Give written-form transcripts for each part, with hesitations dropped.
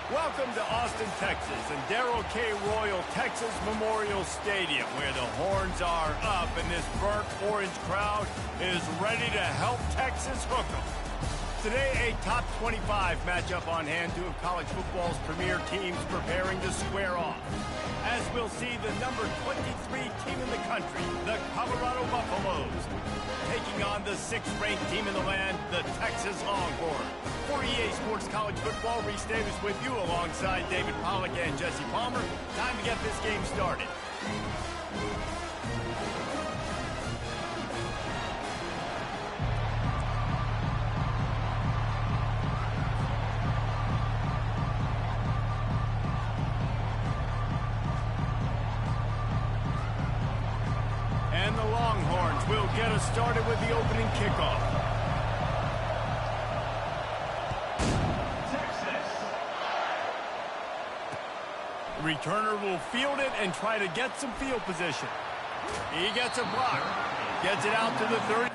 Welcome to Austin, Texas, and Darrell K. Royal Texas Memorial Stadium, where the horns are up and this burnt orange crowd is ready to help Texas hook 'em. Today, a top 25 matchup on hand, two of college football's premier teams preparing to square off. As we'll see, the number 23 team in the country, the Colorado Buffaloes, taking on the 6th-ranked team in the land, the Texas Longhorns. For EA Sports College Football, Reese Davis with you alongside David Pollack and Jesse Palmer. Time to get this game started. And the Longhorns will get us started with the opening kickoff. Returner will field it and try to get some field position. He gets a block. Gets it out to the 30.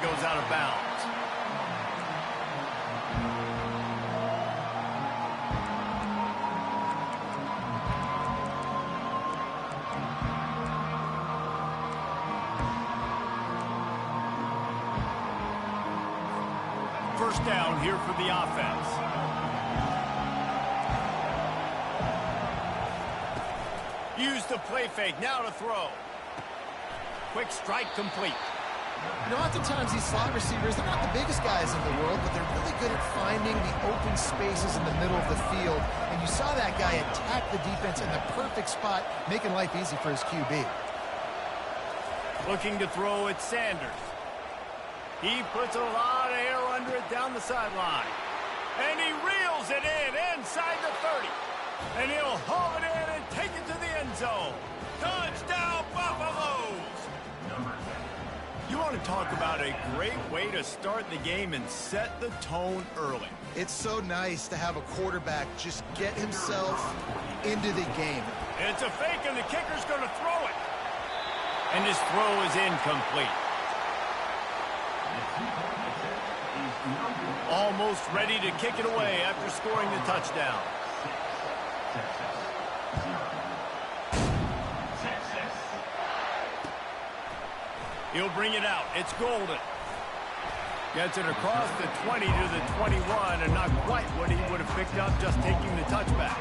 Goes out of bounds. First down here for the offense. Use the play fake, now to throw. Quick strike complete. You know, oftentimes these slot receivers, they're not the biggest guys in the world, but they're really good at finding the open spaces in the middle of the field. And you saw that guy attack the defense in the perfect spot, making life easy for his QB. Looking to throw at Sanders. He puts a lot of air under it down the sideline. And he reels it in inside the 30. And he'll haul it in and take it to the end zone. Touchdown, Buffaloes! You want to talk about a great way to start the game and set the tone early. It's so nice to have a quarterback just get himself into the game. It's a fake, and the kicker's going to throw it. And his throw is incomplete. Almost ready to kick it away after scoring the touchdown. He'll bring it out. It's Golden. Gets it across the 20 to the 21, and not quite what he would have picked up just taking the touchback.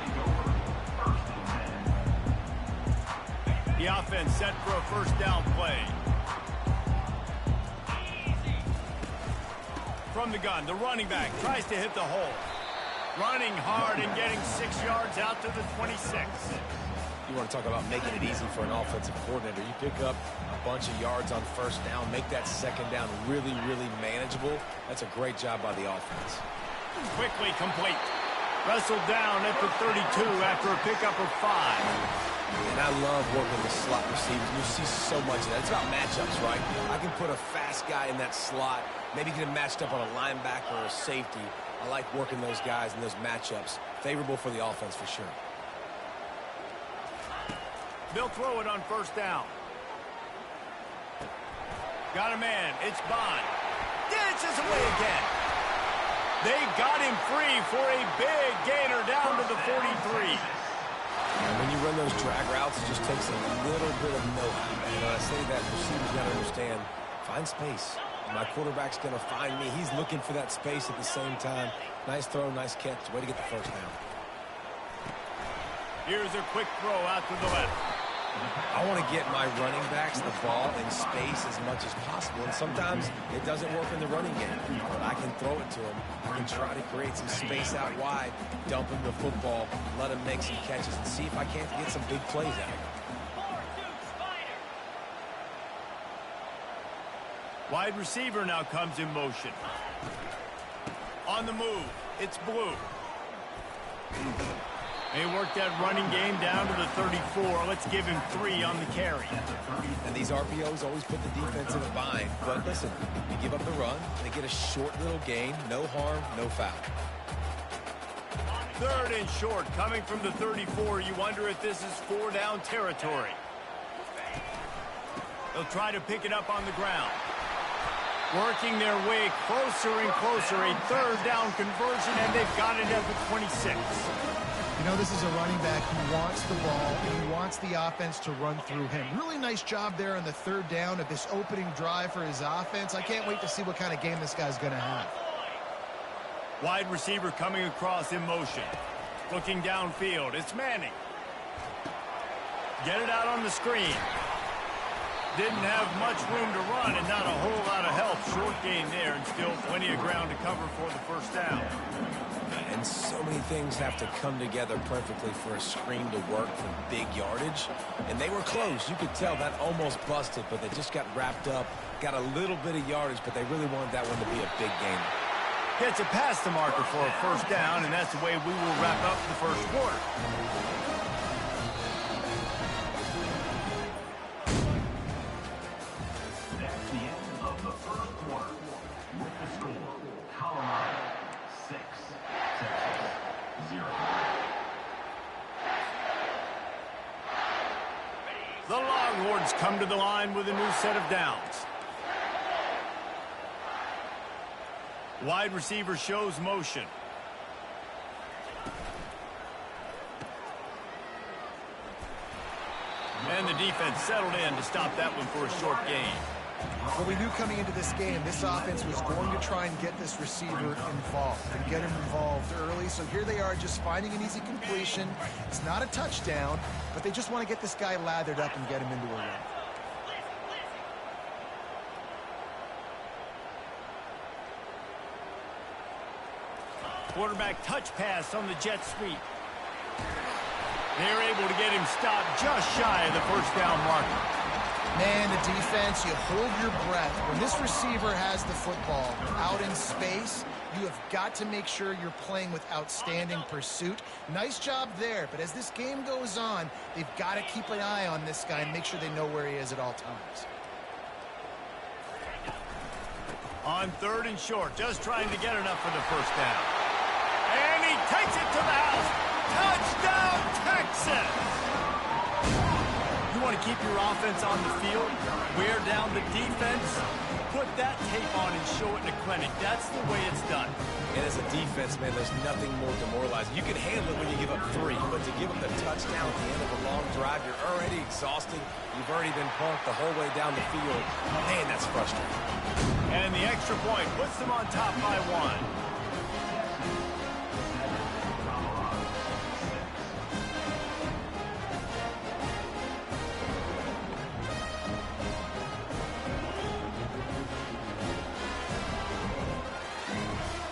The offense set for a first down play. From the gun, the running back tries to hit the hole. Running hard and getting 6 yards out to the 26. You want to talk about making it easy for an offensive coordinator. You pick up a bunch of yards on first down, make that second down really, really manageable. That's a great job by the offense. Quickly complete. Wrestled down at the 32 after a pickup of 5. And I love working the slot receivers. You see so much of that. It's about matchups, right? I can put a fast guy in that slot, maybe get him matched up on a linebacker or a safety. I like working those guys in those matchups. Favorable for the offense for sure. They'll throw it on first down. Got a man. It's Bond. Dances away again. They got him free for a big gainer down to the 43. And when you run those drag routes, it just takes a little bit of know-how. You know, I say that receivers got to understand, find space. My quarterback's going to find me. He's looking for that space at the same time. Nice throw, nice catch. Way to get the first down. Here's a quick throw out to the left. I want to get my running backs the ball in space as much as possible, and sometimes it doesn't work in the running game. But I can throw it to him. I can try to create some space out wide, dump him the football, let him make some catches, and see if I can't get some big plays out of him. Wide receiver now comes in motion. On the move, it's Blue. They work that running game down to the 34. Let's give him 3 on the carry. And these RPOs always put the defense in a bind. But listen, you give up the run, they get a short little gain, no harm, no foul. 3rd and short, coming from the 34. You wonder if this is 4-down territory. They'll try to pick it up on the ground. Working their way closer and closer. A 3rd down conversion, and they've got it at the 26. You know, this is a running back who wants the ball, and he wants the offense to run through him. Really nice job there on the 3rd down of this opening drive for his offense. I can't wait to see what kind of game this guy's going to have. Wide receiver coming across in motion. Looking downfield, it's Manning. Get it out on the screen. Didn't have much room to run and not a whole lot of help. Short gain there and still plenty of ground to cover for the first down. And so many things have to come together perfectly for a screen to work for big yardage. And they were close. You could tell that almost busted, but they just got wrapped up, got a little bit of yardage, but they really wanted that one to be a big game. Gets it past the marker for a first down, and that's the way we will wrap up the first quarter. That's the end of the first quarter. With the score, Colorado 6, Texas 0. The Longhorns come to the line with a new set of downs. Wide receiver shows motion. And the defense settled in to stop that one for a short gain. Well, we knew coming into this game, this offense was going to try and get this receiver involved and get him involved early. So here they are just finding an easy completion. It's not a touchdown, but they just want to get this guy lathered up and get him into a run. Quarterback touch pass on the jet sweep. They're able to get him stopped just shy of the first down marker. Man, the defense, you hold your breath. When this receiver has the football out in space, you have got to make sure you're playing with outstanding pursuit. Nice job there, but as this game goes on, they've got to keep an eye on this guy and make sure they know where he is at all times. On 3rd and short, just trying to get enough for the first down. And he takes it to the house. Touchdown, Texas! You want to keep your offense on the field, wear down the defense, put that tape on and show it in a clinic. That's the way it's done. And as a defense, man, there's nothing more demoralizing. You can handle it when you give up 3, but to give up the touchdown at the end of a long drive, you're already exhausted. You've already been punked the whole way down the field. Man, that's frustrating. And the extra point puts them on top by 1.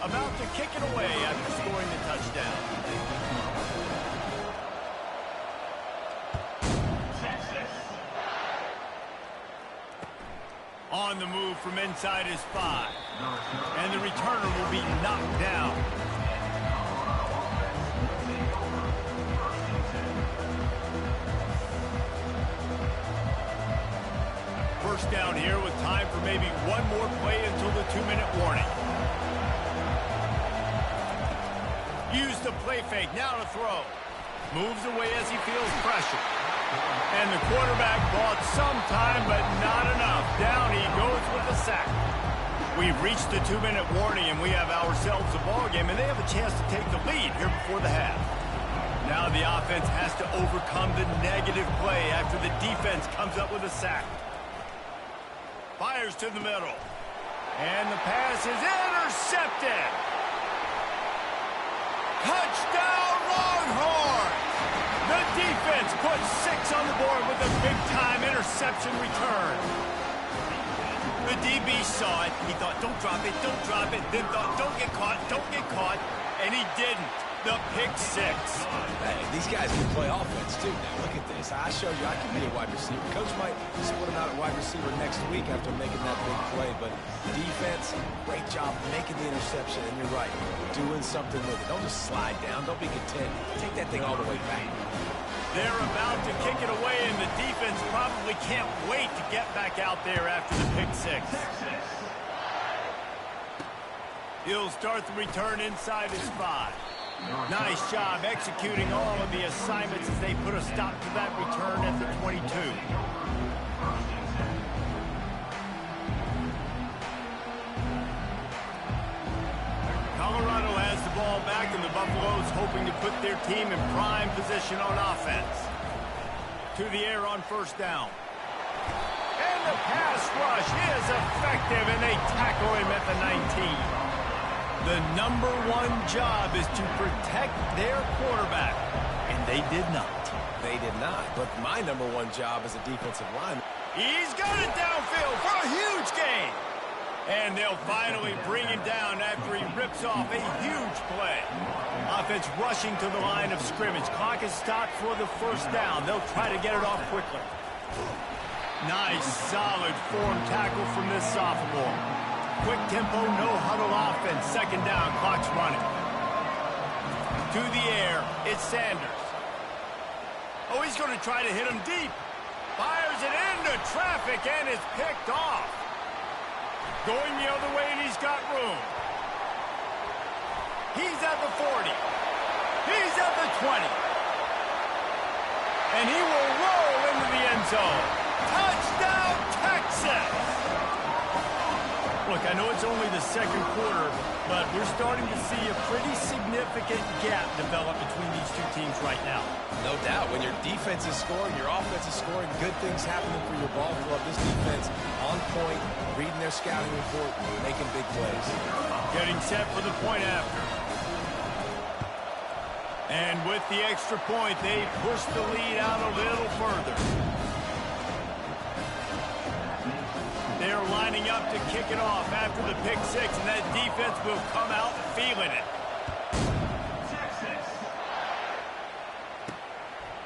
About to kick it away after scoring the touchdown. from inside his 5. And the returner will be knocked down. First down here with time for maybe one more play until the 2-minute warning. Use the play fake, now to throw. Moves away as he feels pressure. And the quarterback bought some time, but not enough. Down he goes with the sack. We've reached the 2-minute warning, and we have ourselves a ball game, and they have a chance to take the lead here before the half. Now the offense has to overcome the negative play after the defense comes up with a sack. Fires to the middle. And the pass is intercepted. Touchdown, Longhorns! The defense puts 6 on the board with a big-time interception return. The DB saw it. He thought, don't drop it, don't drop it. Then thought, don't get caught, and he didn't. The pick 6. Hey, these guys can play offense, too. Now, look at this. I showed you I can be a wide receiver. Coach might split him out at wide receiver next week after making that big play, but defense, great job making the interception, and you're right, doing something with it. Don't just slide down. Don't be content. Take that thing all the way back. They're about to kick it away, and the defense probably can't wait to get back out there after the pick 6. He'll start the return inside his 5. Nice job executing all of the assignments as they put a stop to that return at the 22. Colorado has the ball back, and the Buffaloes hoping to put their team in prime position on offense. To the air on first down. And the pass rush is effective, and they tackle him at the 19. The number 1 job is to protect their quarterback, and they did not. They did not, but my number 1 job as a defensive lineman. He's got it downfield for a huge gain. And they'll finally bring him down after he rips off a huge play. Offense rushing to the line of scrimmage. Clock is stopped for the first down. They'll try to get it off quickly. Nice, solid form tackle from this sophomore. Quick tempo, no huddle offense. Second down, clock's running. To the air, it's Sanders. Oh, he's going to try to hit him deep. Fires it into traffic and is picked off. Going the other way, and he's got room. He's at the 40. He's at the 20. And he will roll into the end zone. Touchdown, Texas! Look, I know it's only the second quarter, but we're starting to see a pretty significant gap develop between these two teams right now. No doubt. When your defense is scoring, your offense is scoring, good things happening for your ball club. This defense on point, reading their scouting report, making big plays. Getting set for the point after. And with the extra point, they push the lead out a little further. They're lining up to kick it off after the pick 6, and that defense will come out feeling it.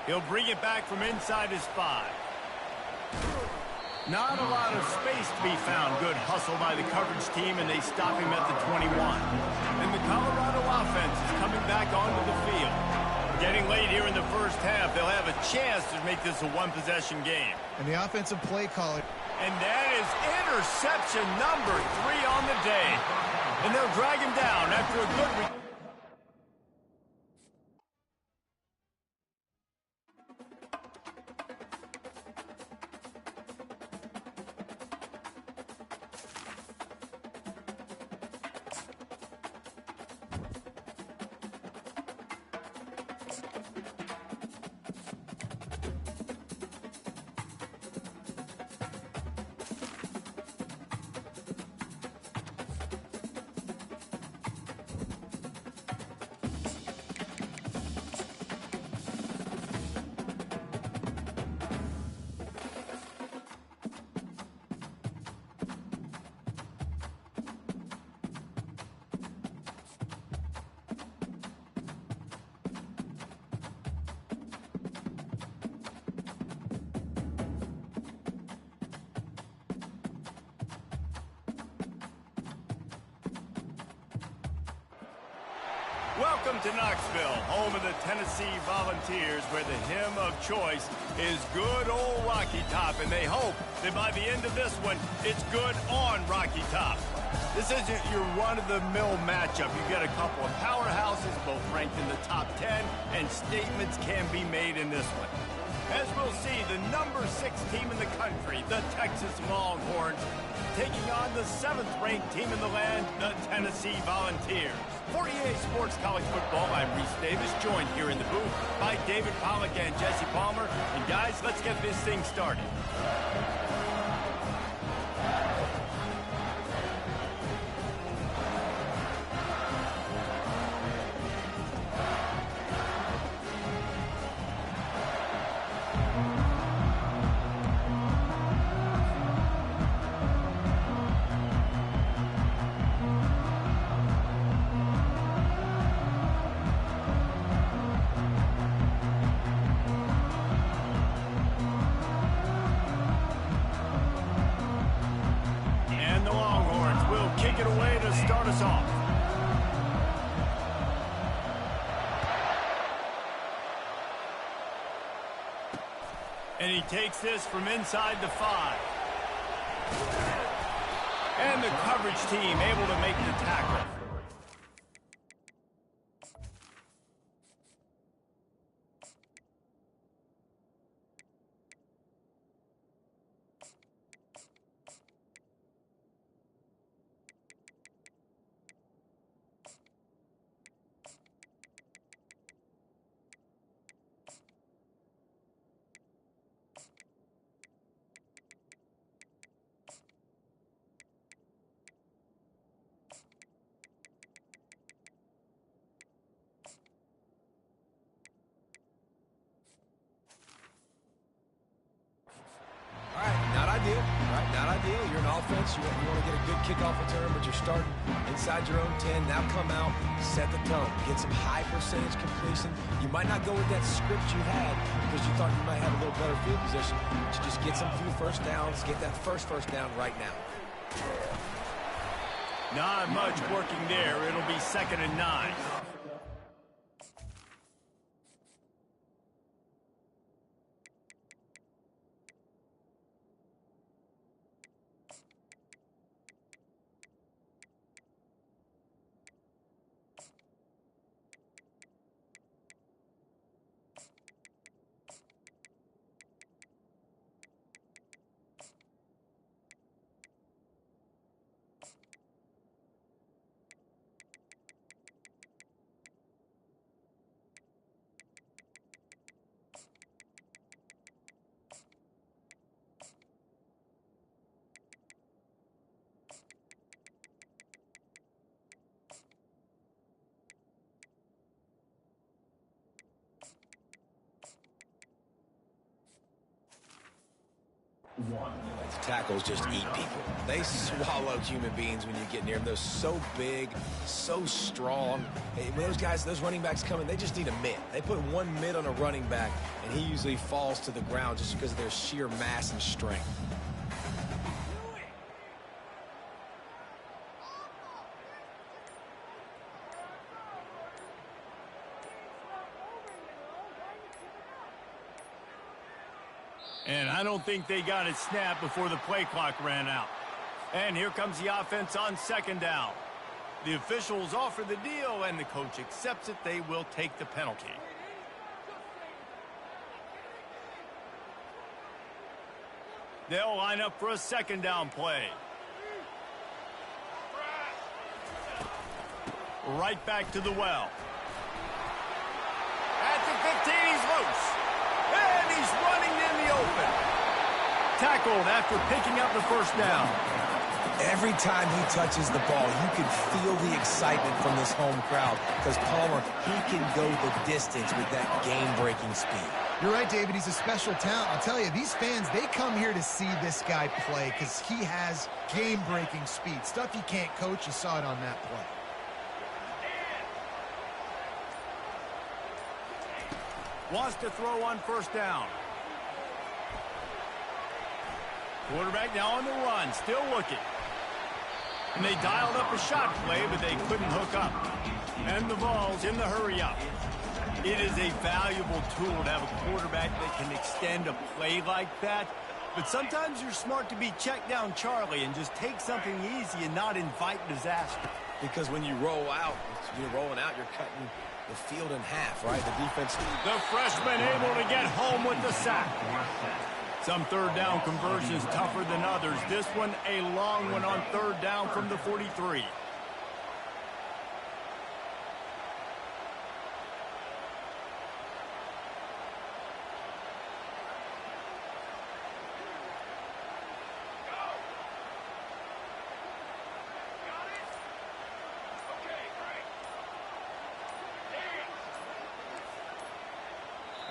He'll bring it back from inside his 5. Not a lot of space to be found. Good hustle by the coverage team, and they stop him at the 21. And the Colorado offense is coming back onto the field. Getting late here in the first half, they'll have a chance to make this a one-possession game. And the offensive play caller. And that is interception number 3 on the day. And they'll drag him down after a good Welcome to Knoxville, home of the Tennessee Volunteers, where the hymn of choice is good old Rocky Top, and they hope that by the end of this one, it's good on Rocky Top. This isn't your run-of-the-mill matchup. You get a couple of powerhouses, both ranked in the top 10, and statements can be made in this one. As we'll see, the number 6 team in the country, the Texas Longhorns, taking on the 7th-ranked team in the land, the Tennessee Volunteers. For EA Sports College Football, I'm Reese Davis, joined here in the booth by David Pollack and Jesse Palmer. And guys, let's get this thing started. Kick it away to start us off. And he takes this from inside the 5. And the coverage team able to make the tackle. Not ideal. You're an offense. You want to get a good kickoff return, but you're starting inside your own 10. Now come out, set the tone, get some high percentage completion. You might not go with that script you had because you thought you might have a little better field position, but you just get some few first downs, get that first down right now. Not much working there. It'll be 2nd and 9. Tackles just eat people. They swallow human beings when you get near them. They're so big, so strong. Hey, when those running backs come in, they just need a mid. They put one mid on a running back, and he usually falls to the ground just because of their sheer mass and strength. And I don't think they got it snapped before the play clock ran out. And here comes the offense on 2nd down. The officials offer the deal, and the coach accepts it. They will take the penalty. They'll line up for a 2nd down play. Right back to the well. At the 15, he's loose. And he's running in the open. Tackled after picking up the 1st down. Every time he touches the ball, you can feel the excitement from this home crowd because Palmer, he can go the distance with that game-breaking speed. You're right, David. He's a special talent. I'll tell you, these fans, they come here to see this guy play because he has game-breaking speed. Stuff you can't coach. You saw it on that play. Wants to throw on 1st down. Quarterback now on the run, still looking. And they dialed up a shot play, but they couldn't hook up. And the ball's in the hurry up. It is a valuable tool to have a quarterback that can extend a play like that. But sometimes you're smart to be check down Charlie and just take something easy and not invite disaster. Because when you roll out, you're rolling out, you're cutting the field in half, right? The defense. The freshman able to get home with the sack. Some third down conversions tougher than others. This one a long one on third down from the 43.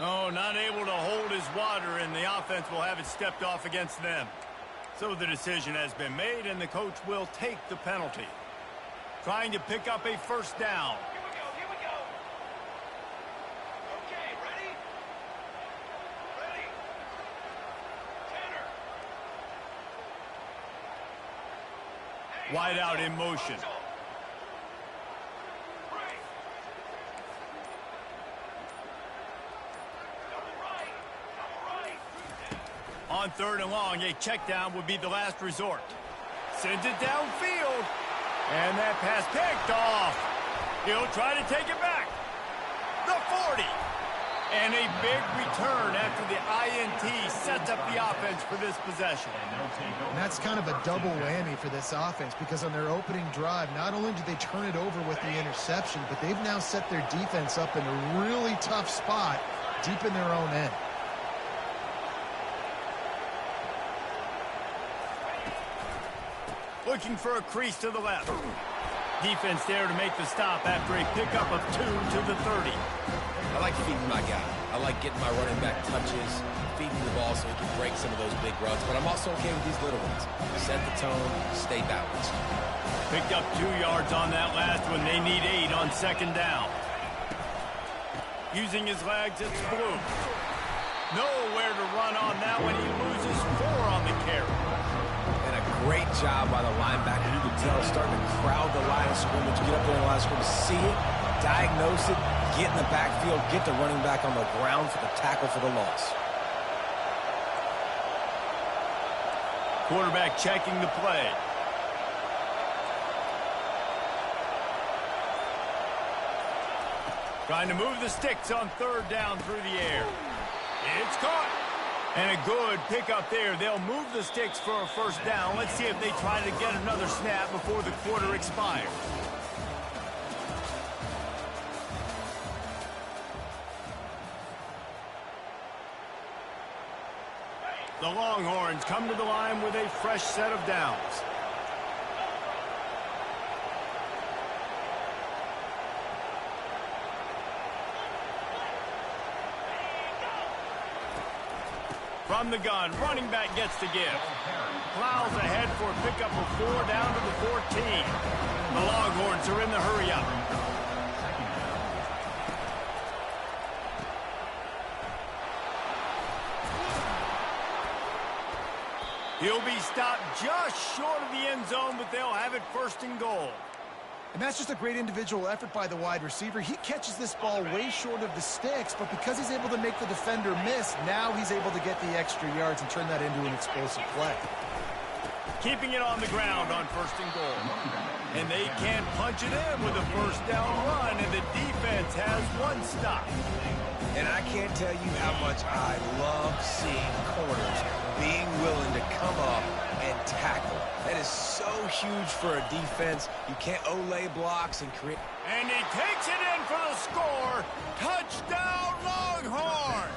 Oh, not able to hold his water, and the offense will have it stepped off against them. So the decision has been made, and the coach will take the penalty. Trying to pick up a first down. Here we go. Okay, ready? Tanner. Wide out in motion. On third and long, a check down would be the last resort. Sends it downfield. And that pass picked off. He'll try to take it back. The 40. And a big return after the INT sets up the offense for this possession. And that's kind of a double whammy for this offense, because on their opening drive, not only did they turn it over with the interception, but they've now set their defense up in a really tough spot deep in their own end. Looking for a crease to the left. Defense there to make the stop after a pickup of 2 to the 30. I like feeding my guy. I like getting my running back touches, feeding the ball so he can break some of those big runs. But I'm also okay with these little ones. Set the tone, stay balanced. Picked up 2 yards on that last one. They need 8 on second down. Using his legs, it's Blue. Nowhere to run on that one. He loses 4 on the carry. And a great job by the linebacker. You can tell starting to crowd the line of scrimmage, get up there in the line of scrimmage, see it, diagnose it, get in the backfield, get the running back on the ground for the tackle for the loss. Quarterback checking the play. Trying to move the sticks on third down through the air. It's caught. And a good pickup there. They'll move the sticks for a first down. Let's see if they try to get another snap before the quarter expires. The Longhorns come to the line with a fresh set of downs. From the gun, running back gets to give. Plows ahead for a pickup of 4 down to the 14. The Longhorns are in the hurry up. He'll be stopped just short of the end zone, but they'll have it first and goal. And that's just a great individual effort by the wide receiver. He catches this ball way short of the sticks, but because he's able to make the defender miss, now he's able to get the extra yards and turn that into an explosive play. Keeping it on the ground on first and goal. And they can't punch it in with a first down run, and the defense has 1 stop. And I can't tell you how much I love seeing corners being willing to come up and tackle. That is so huge for a defense. You can't Olay blocks and create. And he takes it in for the score. Touchdown, Longhorn!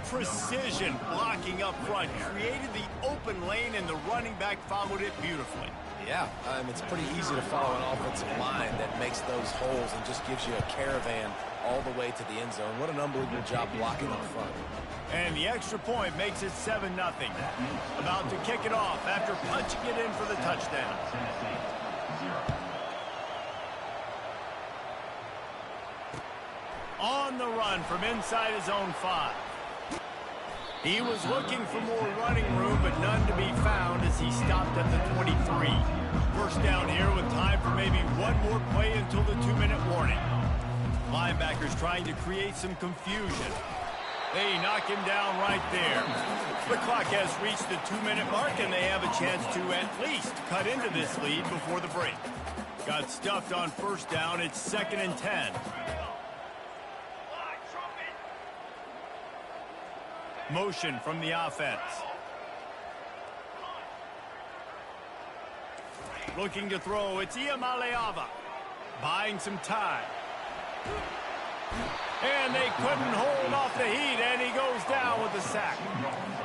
Precision blocking up front created the open lane, and the running back followed it beautifully. Yeah, it's pretty easy to follow an offensive line that makes those holes and just gives you a caravan all the way to the end zone. What an unbelievable job blocking up front. And the extra point makes it 7-0. About to kick it off after punching it in for the touchdown. On the run from inside his own 5. He was looking for more running room, but none to be found as he stopped at the 23. First down here with time for maybe one more play until the 2-minute warning. Linebackers trying to create some confusion. They knock him down right there. The clock has reached the 2-minute mark, and they have a chance to at least cut into this lead before the break. Got stuffed on first down. It's 2nd and 10. Motion from the offense. Looking to throw. It's Iamaleava. Buying some time. And they couldn't hold off the heat, and he goes down with a sack.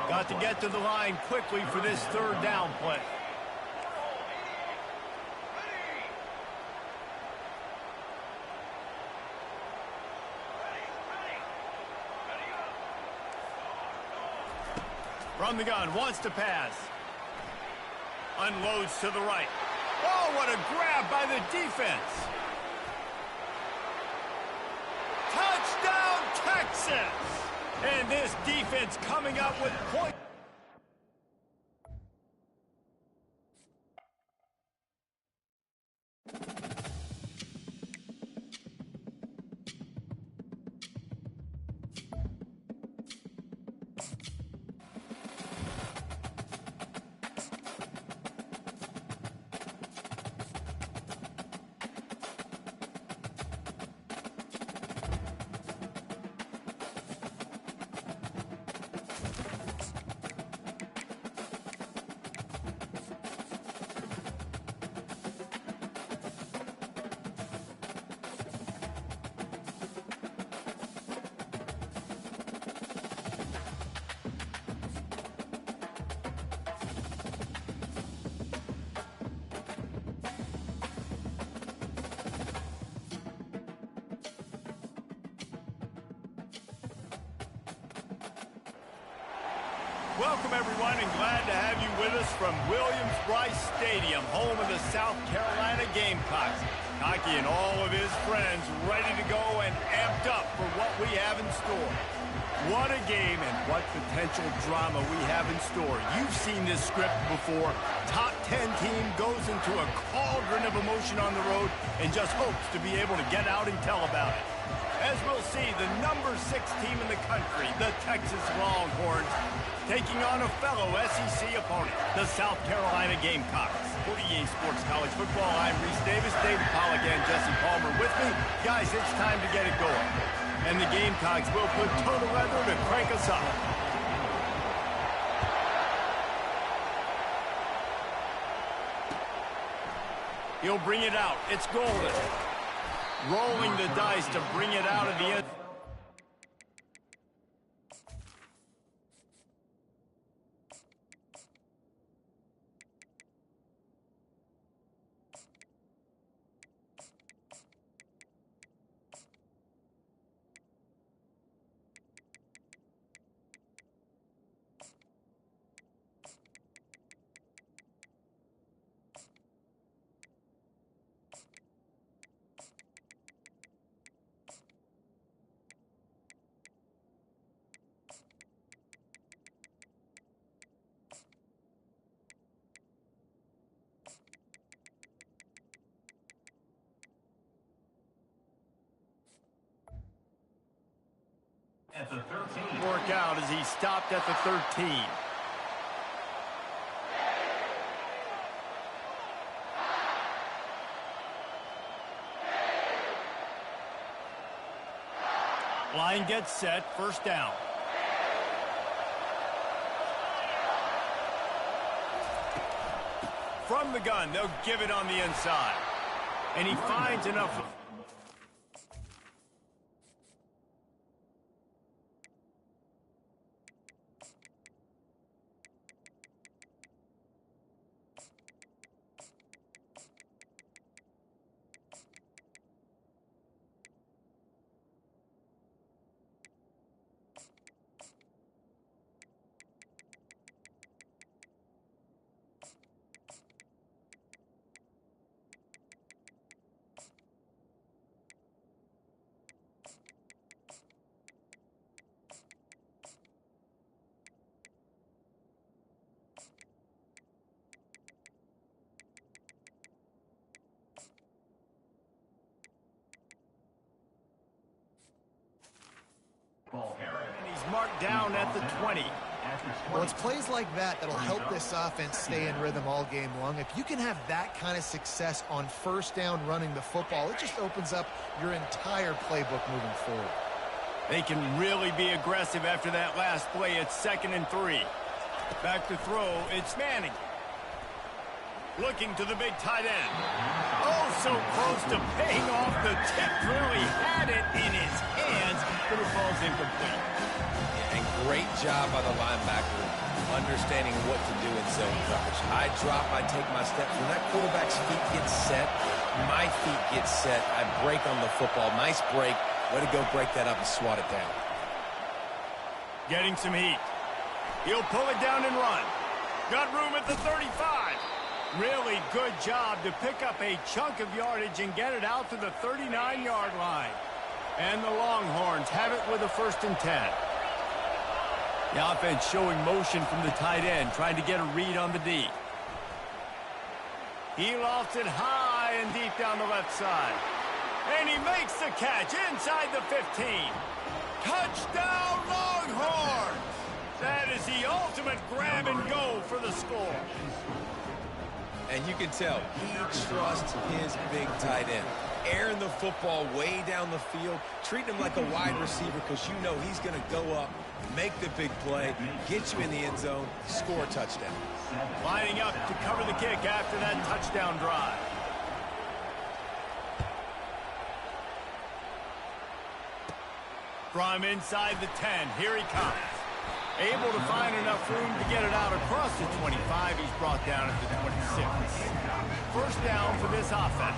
Got to get to the line quickly for this 3rd down play. From the gun, wants to pass. Unloads to the right. Oh, what a grab by the defense. Touchdown, Texas! And this defense coming up with points. Welcome, everyone, and glad to have you with us from Williams-Brice Stadium, home of the South Carolina Gamecocks. Hockey and all of his friends ready to go and amped up for what we have in store. What a game and what potential drama we have in store. You've seen this script before. Top 10 team goes into a cauldron of emotion on the road and just hopes to be able to get out and tell about it. As we'll see, the number 6 team in the country, the Texas Longhorns, taking on a fellow SEC opponent, the South Carolina Gamecocks. For EA Sports College Football, I'm Reese Davis, David Pollack, and Jesse Palmer with me. Guys, it's time to get it going. And the Gamecocks will put total weather to crank us up. He'll bring it out. It's Golden. Rolling the dice to bring it out of the end. At the 13. Work out as he stopped at the 13. Line gets set, first down. From the gun, they'll give it on the inside. And he finds enough. marked down at the 20. Well, it's plays like that that'll help this offense stay in rhythm all game long. If you can have that kind of success on first down running the football, it just opens up your entire playbook moving forward. They can really be aggressive after that last play. It's 2nd and 3. Back to throw, it's Manning. Looking to the big tight end. Oh, so close to paying off the tip. Really had it in his hands, but it falls incomplete. And great job by the linebacker understanding what to do in zone coverage. I drop, I take my steps. When that quarterback's feet get set, my feet get set. I break on the football. Nice break. Way to go break that up and swat it down. Getting some heat. He'll pull it down and run. Got room at the 35. Really good job to pick up a chunk of yardage and get it out to the 39-yard line. And the Longhorns have it with a 1st and 10. The offense showing motion from the tight end, trying to get a read on the D. He lofts it high and deep down the left side. And he makes the catch inside the 15. Touchdown, Longhorns! That is the ultimate grab and go for the score. And you can tell he trusts his big tight end. Airing the football way down the field, treating him like a wide receiver because you know he's going to go up, make the big play, get you in the end zone, score a touchdown. Lining up to cover the kick after that touchdown drive. From inside the 10, here he comes. Able to find enough room to get it out across the 25. He's brought down at the 26. 1st down for this offense.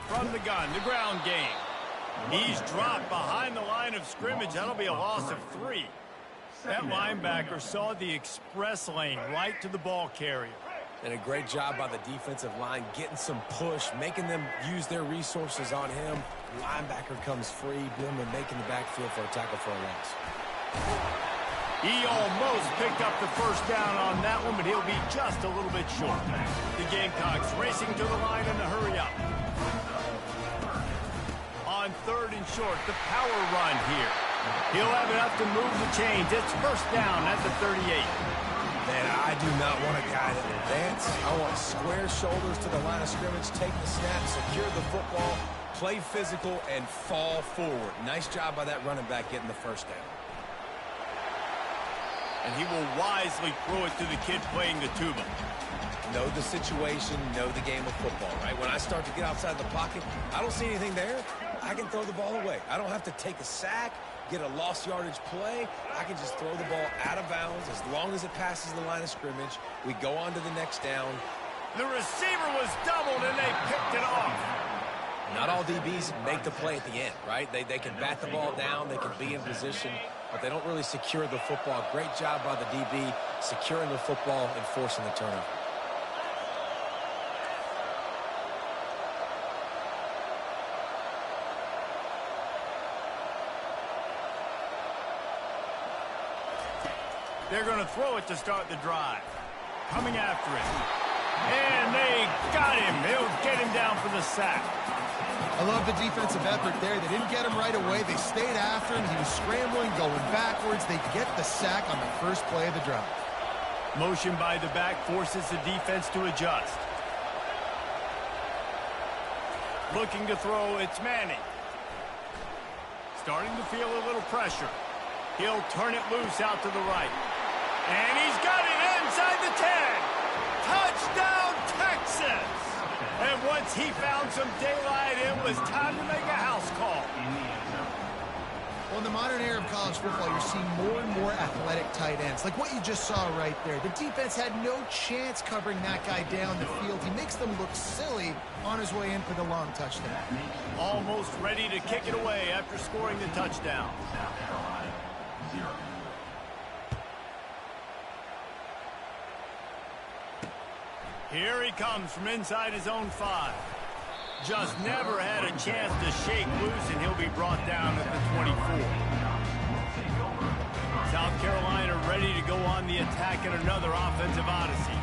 From the gun, the ground game. He's dropped behind the line of scrimmage. That'll be a loss of 3. That linebacker saw the express lane right to the ball carrier. And a great job by the defensive line, getting some push, making them use their resources on him. Linebacker comes free, boom, and making the backfield for a tackle for a loss. He almost picked up the 1st down on that one, but he'll be just a little bit short. The Gamecocks racing to the line in a hurry up. On 3rd and short, the power run here. He'll have enough to move the chains. It's 1st down at the 38. Man, I do not want a guy that will dance. I want square shoulders to the line of scrimmage, take the snap, secure the football, play physical, and fall forward. Nice job by that running back getting the 1st down. And he will wisely throw it to the kid playing the tuba. Know the situation, know the game of football, right? When I start to get outside the pocket, I don't see anything there. I can throw the ball away. I don't have to take a sack, get a lost yardage play. I can just throw the ball out of bounds as long as it passes the line of scrimmage. We go on to the next down. The receiver was doubled, and they picked it off. Not all DBs make the play at the end, right? They can bat the ball down, they can be in position, but they don't really secure the football. Great job by the DB securing the football and forcing the turnover. They're going to throw it to start the drive. Coming after it. And they got him. They'll get him down for the sack. I love the defensive effort there. They didn't get him right away. They stayed after him. He was scrambling, going backwards. They get the sack on the first play of the drive. Motion by the back forces the defense to adjust. Looking to throw, it's Manning. Starting to feel a little pressure. He'll turn it loose out to the right. And he's got it inside the 10. Touchdown, Texas! And once he found some daylight, it was time to make a house call. Well, in the modern era of college football, you're seeing more and more athletic tight ends, like what you just saw right there. The defense had no chance covering that guy down the field. He makes them look silly on his way in for the long touchdown. Almost ready to kick it away after scoring the touchdown. Here he comes from inside his own 5. Just never had a chance to shake loose, and he'll be brought down at the 24. South Carolina ready to go on the attack in another offensive odyssey.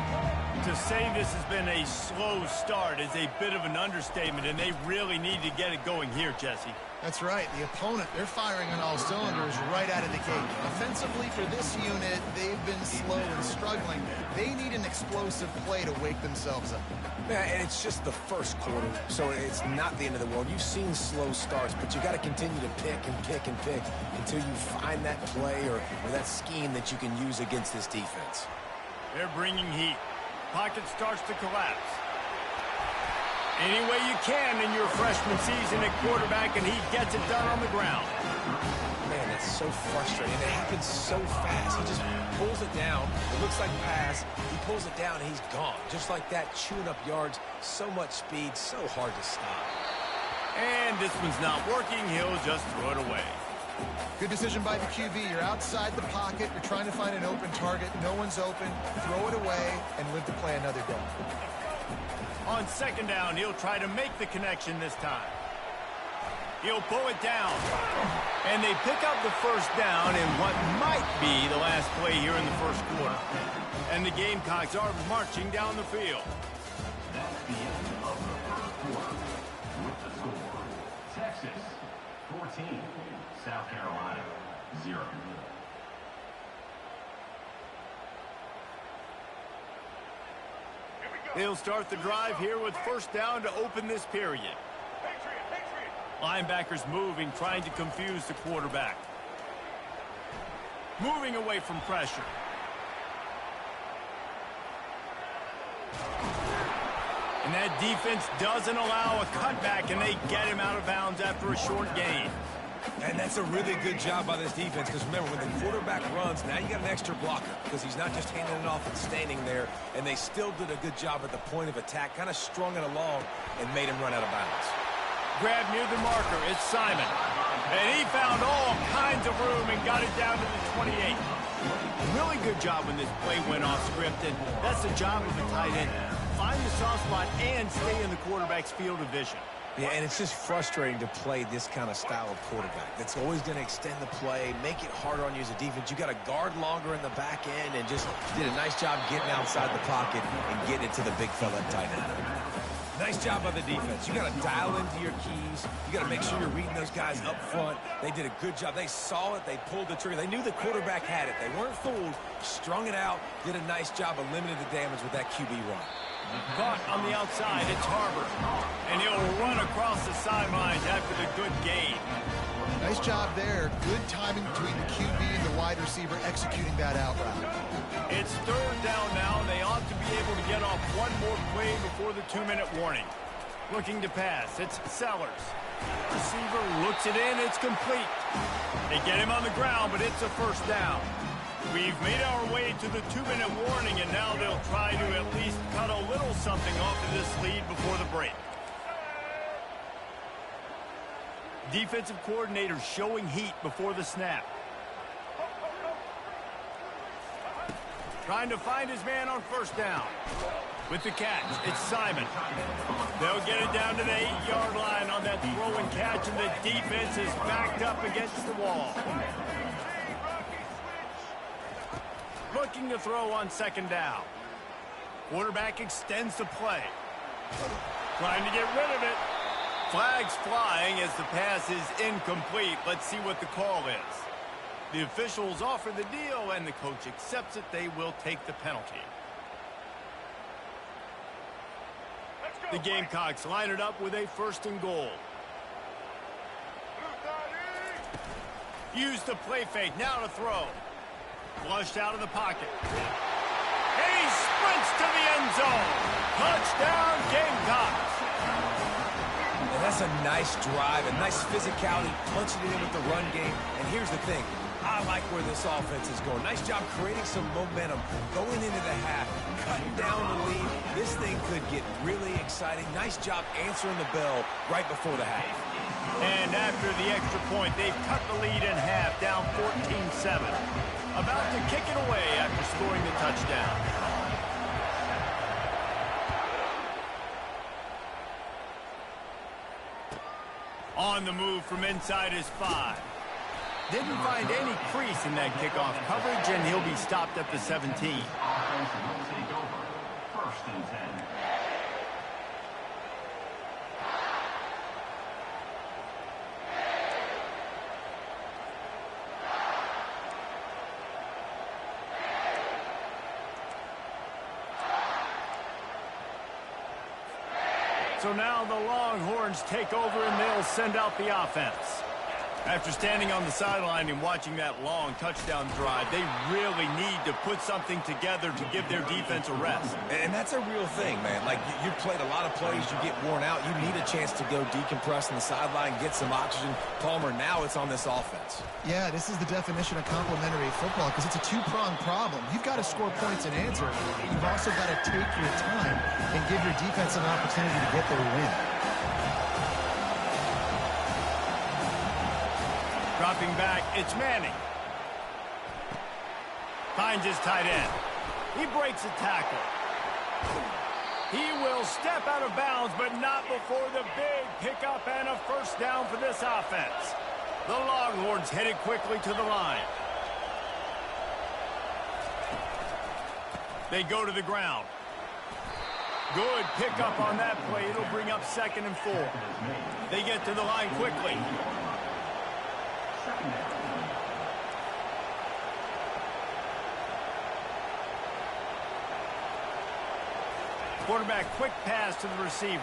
To say this has been a slow start is a bit of an understatement, and they really need to get it going here, Jesse. That's right. The opponent, they're firing on all cylinders right out of the gate. Offensively for this unit, they've been slow and struggling. They need an explosive play to wake themselves up. Yeah, and it's just the first quarter, so it's not the end of the world. You've seen slow starts, but you got to continue to pick and pick and pick until you find that play or that scheme that you can use against this defense. They're bringing heat. Pocket starts to collapse. Any way you can in your freshman season at quarterback, and he gets it done on the ground. Man, that's so frustrating. It happens so fast. He just pulls it down. It looks like pass. He pulls it down, and he's gone. Just like that, chewing up yards. So much speed, so hard to stop. And this one's not working. He'll just throw it away. Good decision by the QB. You're outside the pocket. You're trying to find an open target. No one's open. Throw it away and live to play another day. On second down, he'll try to make the connection this time. He'll pull it down. And they pick up the first down in what might be the last play here in the first quarter. And the Gamecocks are marching down the field. That's the end of the first quarter. With the score, Texas 14, South Carolina 0. They'll start the drive here with first down to open this period. Linebackers moving, trying to confuse the quarterback. Moving away from pressure. And that defense doesn't allow a cutback, and they get him out of bounds after a short gain. And that's a really good job by this defense, because remember, when the quarterback runs, now you got an extra blocker, because he's not just handing it off and standing there, and they still did a good job at the point of attack, kind of strung it along and made him run out of bounds. Grab near the marker, it's Simon. And he found all kinds of room and got it down to the 28. Really good job when this play went off script, and that's the job of a tight end. Find the soft spot and stay in the quarterback's field of vision. Yeah, and it's just frustrating to play this kind of style of quarterback. That's always going to extend the play, make it harder on you as a defense. You got to guard longer in the back end, and just did a nice job getting outside the pocket and getting it to the big fella tight end. Nice job by the defense. You got to dial into your keys. You got to make sure you're reading those guys up front. They did a good job. They saw it. They pulled the trigger. They knew the quarterback had it. They weren't fooled. Strung it out. Did a nice job of limiting the damage with that QB run. Caught on the outside, it's Harbor. And he'll run across the sidelines after the good gain. Nice job there. Good timing between the QB and the wide receiver executing that out route. It's third down now. They ought to be able to get off one more play before the 2-minute warning. Looking to pass, it's Sellers. Receiver looks it in, it's complete. They get him on the ground, but it's a first down. We've made our way to the 2-minute warning, and now they'll try to at least cut a little something off of this lead before the break. Defensive coordinator showing heat before the snap. Trying to find his man on first down. With the catch, it's Simon. They'll get it down to the 8-yard line on that throw and catch, and the defense is backed up against the wall. Looking to throw on second down. Quarterback extends the play. Trying to get rid of it. Flags flying as the pass is incomplete. Let's see what the call is. The officials offer the deal, and the coach accepts it. They will take the penalty. The Gamecocks line it up with a first and goal. Use the play fake. Now to throw. Flushed out of the pocket. And he sprints to the end zone. Touchdown, Gamecocks. And that's a nice drive, a nice physicality, punching it in with the run game. And here's the thing. I like where this offense is going. Nice job creating some momentum going into the half, cutting down the lead. This thing could get really exciting. Nice job answering the bell right before the half. And after the extra point, they've cut the lead in half, down 14-7. About to kick it away after scoring the touchdown. On the move from inside his 5. Didn't find any crease in that kickoff coverage, and he'll be stopped at the 17. Offense will take over. First and 10. So now the Longhorns take over and they'll send out the offense. After standing on the sideline and watching that long touchdown drive, they really need to put something together to give their defense a rest. And that's a real thing, man. Like, you played a lot of plays, you get worn out. You need a chance to go decompress on the sideline, get some oxygen. Palmer, now it's on this offense. Yeah, this is the definition of complementary football because it's a two-pronged problem. You've got to score points and answer. You've also got to take your time and give your defense an opportunity to get their win. Dropping back, it's Manning. Finds his tight end. He breaks a tackle. He will step out of bounds, but not before the big pickup and a first down for this offense. The Longhorns headed quickly to the line. They go to the ground. Good pickup on that play. It'll bring up 2nd and 4. They get to the line quickly. Quarterback, quick pass to the receiver.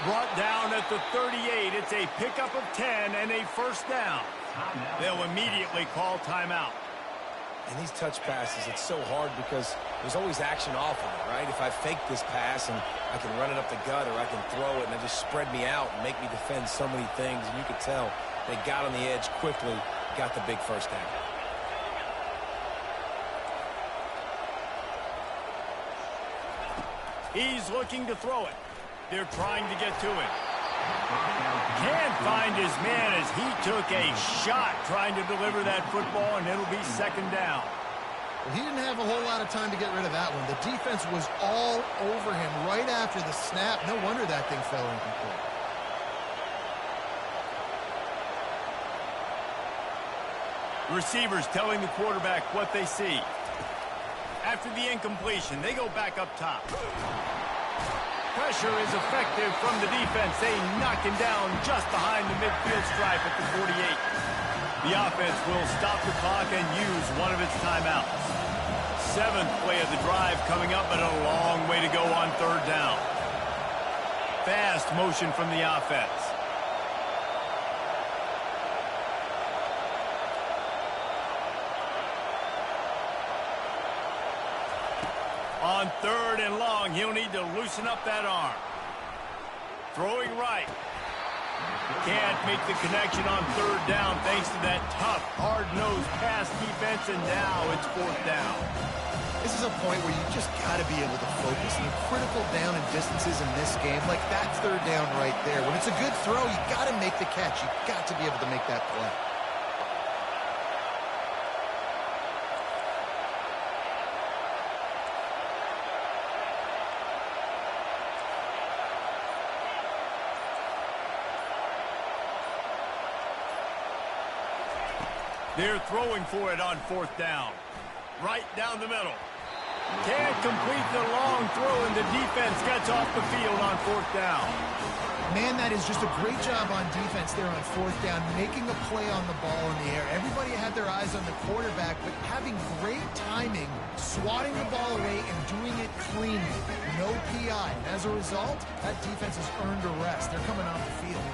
Brought down at the 38. It's a pickup of 10 and a first down. They'll immediately call timeout. And these touch passes, it's so hard because there's always action off of it, right? If I fake this pass and I can run it up the gut or I can throw it and it just spread me out and make me defend so many things. And you could tell they got on the edge quickly, got the big first down. He's looking to throw it. They're trying to get to him. Can't find his man as he took a shot trying to deliver that football, and it'll be 2nd down. Well, he didn't have a whole lot of time to get rid of that one. The defense was all over him right after the snap. No wonder that thing fell incomplete. Receivers telling the quarterback what they see. After the incompletion, they go back up top. Pressure is effective from the defense. They knock him down just behind the midfield stripe at the 48. The offense will stop the clock and use one of its timeouts. 7th play of the drive coming up, but a long way to go on 3rd down. Fast motion from the offense. On 3rd and long, he'll need to loosen up that arm. Throwing right. Can't make the connection on 3rd down thanks to that tough, hard-nosed pass defense, and now it's 4th down. This is a point where you just got to be able to focus. And critical down and distances in this game, like that 3rd down right there. When it's a good throw, you got to make the catch. You got to be able to make that play. They're throwing for it on 4th down. Right down the middle. Can't complete the long throw, and the defense gets off the field on 4th down. Man, that is just a great job on defense there on 4th down, making a play on the ball in the air. Everybody had their eyes on the quarterback, but having great timing, swatting the ball away, and doing it cleanly. No PI. And as a result, that defense has earned a rest. They're coming off the field.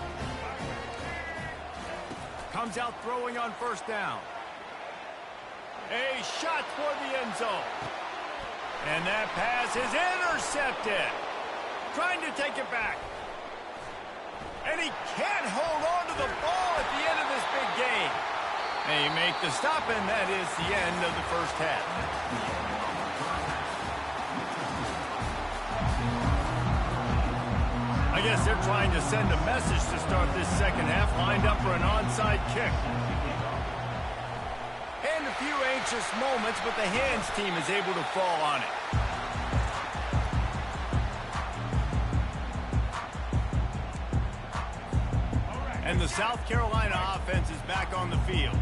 Comes out throwing on 1st down. A shot toward the end zone. And that pass is intercepted. Trying to take it back. And he can't hold on to the ball at the end of this big game. They make the stop, and that is the end of the first half. I guess they're trying to send a message to start this 2nd half, lined up for an onside kick. And a few anxious moments, but the hands team is able to fall on it. And the South Carolina offense is back on the field.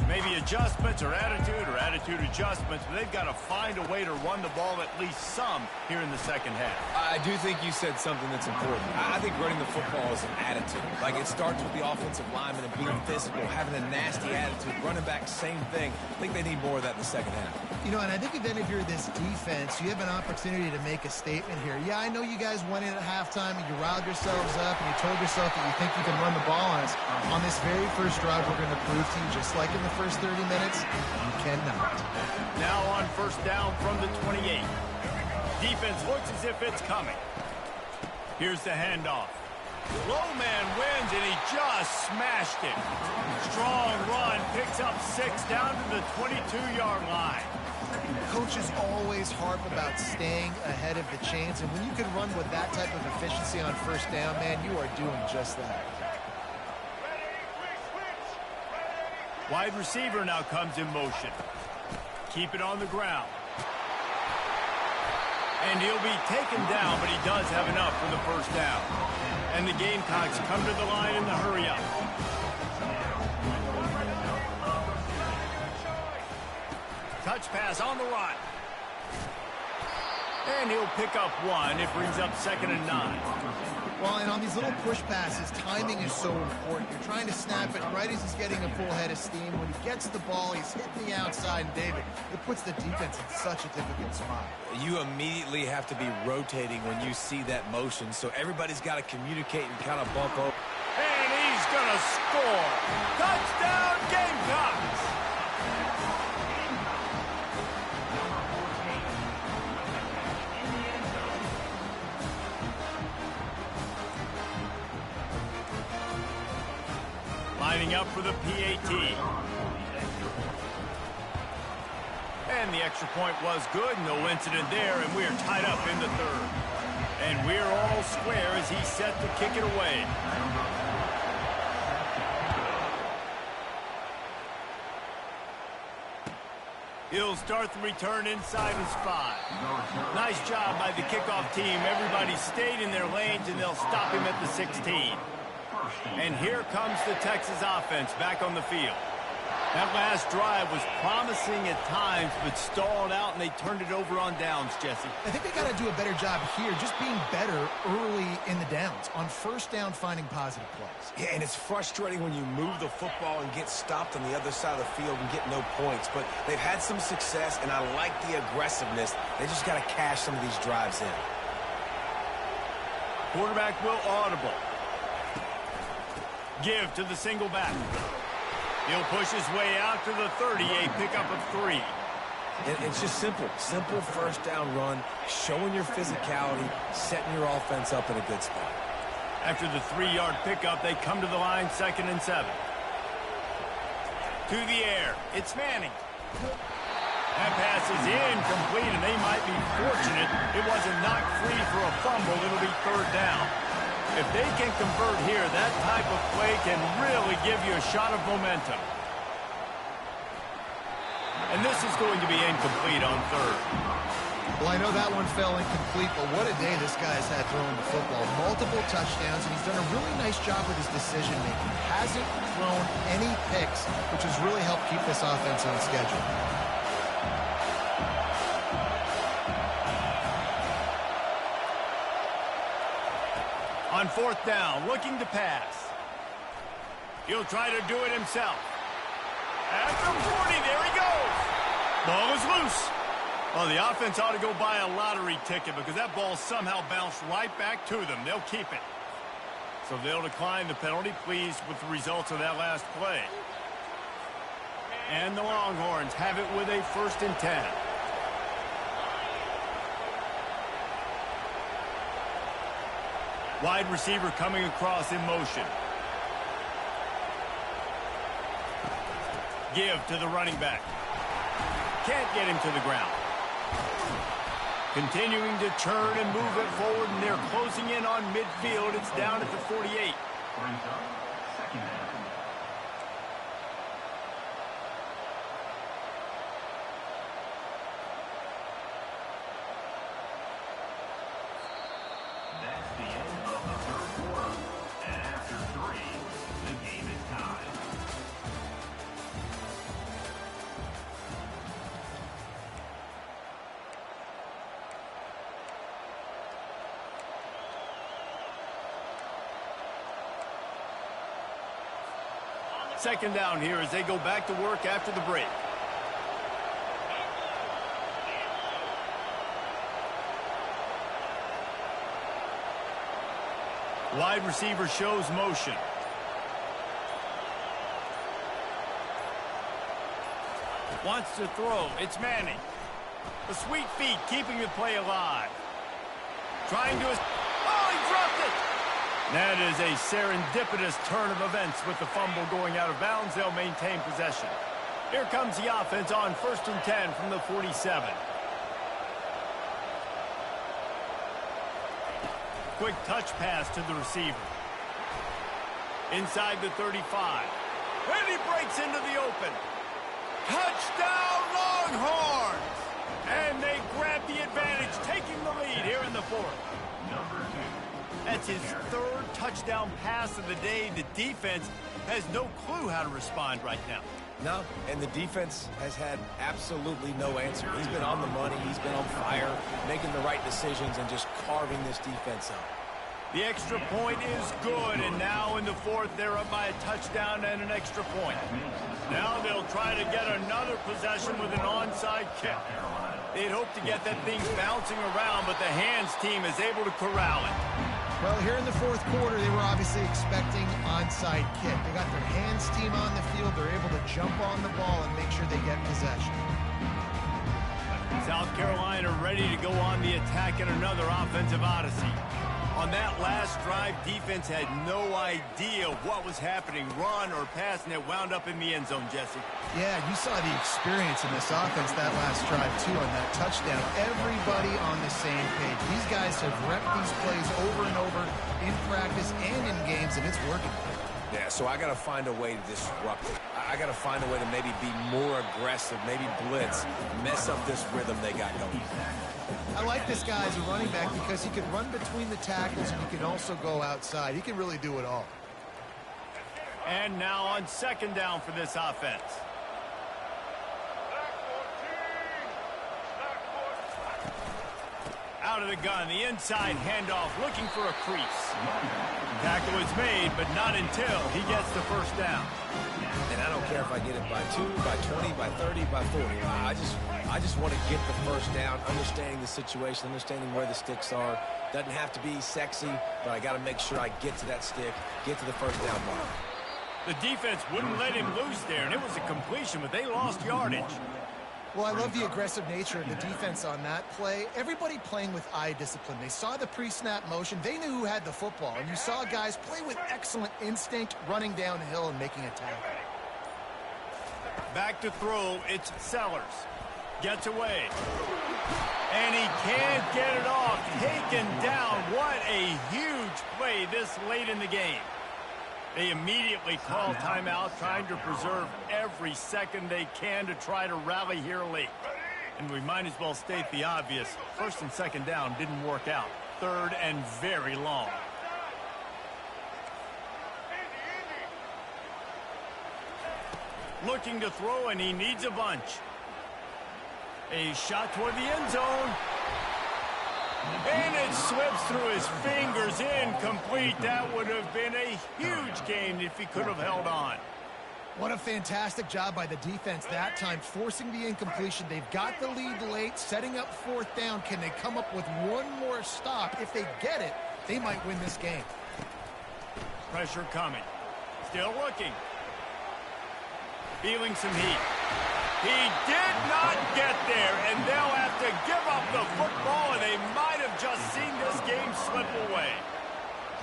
Maybe adjustments or attitude adjustments, but they've got to find a way to run the ball at least some here in the second half. I do think you said something that's important. I think running the football is an attitude. Like, it starts with the offensive lineman and being physical, having a nasty attitude. Running back, same thing. I think they need more of that in the second half. You know, and I think if you're this defense, you have an opportunity to make a statement here. Yeah, I know you guys went in at halftime and you riled yourselves up and you told yourself that you think you can run the ball on us. On this very first drive, we're going to prove to you, just like in the first 30 minutes, you cannot. Now on first down from the 28. Defense looks as if it's coming. Here's the handoff. Low man wins, and he just smashed it. Strong run, picks up 6 down to the 22-yard line. Coaches always harp about staying ahead of the chains, and when you can run with that type of efficiency on first down, man, you are doing just that. Wide receiver now comes in motion. Keep it on the ground. And he'll be taken down, but he does have enough for the first down. And the Gamecocks come to the line in the hurry-up. Touch pass on the run. And he'll pick up 1. It brings up 2nd and 9. Well, and on these little push passes, timing is so important. You're trying to snap it right as he's getting a full head of steam. When he gets the ball, he's hitting the outside, and David, it puts the defense in such a difficult spot. You immediately have to be rotating when you see that motion, so everybody's got to communicate and kind of bump over. And he's going to score. Touchdown, Gamecocks! Lining up for the PAT. And the extra point was good. No incident there, and we are tied up in the third. And we're all square as he's set to kick it away. He'll start the return inside his 5. Nice job by the kickoff team. Everybody stayed in their lanes, and they'll stop him at the 16. And here comes the Texas offense back on the field. That last drive was promising at times, but stalled out, and they turned it over on downs, Jesse. I think they got to do a better job here, just being better early in the downs, on first down finding positive plays. Yeah, and it's frustrating when you move the football and get stopped on the other side of the field and get no points. But they've had some success, and I like the aggressiveness. They just got to cash some of these drives in. Quarterback will audible. Give to the single back. He'll push his way out to the 30, a pickup of 3. It's just simple. Simple first down run, showing your physicality, setting your offense up in a good spot. After the 3-yard pickup, they come to the line, 2nd and 7. To the air. It's Manning. That pass is incomplete, and they might be fortunate it wasn't knocked free for a fumble. It'll be 3rd down. If they can convert here, that type of play can really give you a shot of momentum. And this is going to be incomplete on 3rd. Well, I know that one fell incomplete, but what a day this guy's had throwing the football. Multiple touchdowns, and he's done a really nice job with his decision-making. Hasn't thrown any picks, which has really helped keep this offense on schedule. On 4th down, looking to pass. He'll try to do it himself. At the 40, there he goes. Ball is loose. Well, the offense ought to go buy a lottery ticket because that ball somehow bounced right back to them. They'll keep it. So they'll decline the penalty, pleased with the results of that last play. And the Longhorns have it with a 1st and 10. Wide receiver coming across in motion. Give to the running back. Can't get him to the ground. Continuing to turn and move it forward, and they're closing in on midfield. It's down at the 48. Brings up 2nd down. That's the end of the 3rd quarter. And after 3, the game is tied. second down here as they go back to work after the break. Wide receiver shows motion. Wants to throw. It's Manning. The sweet feet keeping the play alive. Trying to... Oh, he dropped it! That is a serendipitous turn of events with the fumble going out of bounds. They'll maintain possession. Here comes the offense on 1st and 10 from the 47. Quick touch pass to the receiver. Inside the 35. And he breaks into the open. Touchdown, Longhorns! And they grab the advantage, taking the lead here in the 4th. That's his 3rd touchdown pass of the day. The defense has no clue how to respond right now. No, and the defense has had absolutely no answer. He's been on the money. He's been on fire, making the right decisions and just carving this defense up. The extra point is good, and now in the 4th, they're up by a touchdown and an extra point. Now they'll try to get another possession with an onside kick. They'd hope to get that thing bouncing around, but the hands team is able to corral it. Well, here in the 4th quarter, they were obviously expecting onside kick. They got their hands team on the field. They're able to jump on the ball and make sure they get possession. South Carolina ready to go on the attack in another offensive odyssey. On that last drive, defense had no idea what was happening, run or pass, and it wound up in the end zone, Jesse. Yeah, you saw the experience in this offense that last drive, too, on that touchdown. Everybody on the same page. These guys have repped these plays over and over in practice and in games, and it's working. Yeah, so I got to find a way to disrupt it. I got to find a way to maybe be more aggressive, maybe blitz, mess up this rhythm they got going. I like this guy as a running back because he can run between the tackles and he can also go outside. He can really do it all. And now on 2nd down for this offense. Out of the gun, the inside handoff, looking for a crease. Tackle is made, but not until he gets the 1st down. And I don't care if I get it by 2, by 20, by 30, by 40. I just want to get the 1st down, understanding the situation, understanding where the sticks are. Doesn't have to be sexy, but I got to make sure I get to that stick, get to the 1st down mark. The defense wouldn't let him loose there, and it was a completion, but they lost yardage. Well, I love the aggressive nature of the defense on that play. Everybody playing with eye discipline. They saw the pre-snap motion. They knew who had the football, and you saw guys play with excellent instinct, running downhill and making a tackle. Back to throw, it's Sellers. Gets away. And he can't get it off. Taken down. What a huge play this late in the game. They immediately call timeout, trying to preserve every second they can to try to rally here late. And we might as well state the obvious. 1st and 2nd down didn't work out. 3rd and very long. Looking to throw, and he needs a bunch. A shot toward the end zone. And it slips through his fingers, incomplete. That would have been a huge gain if he could have held on. What a fantastic job by the defense that time, forcing the incompletion. They've got the lead late, setting up 4th down. Can they come up with one more stop? If they get it, they might win this game. Pressure coming. Still looking. Feeling some heat. He did not get there, and they'll have to give up the football, and they might have just seen this game slip away.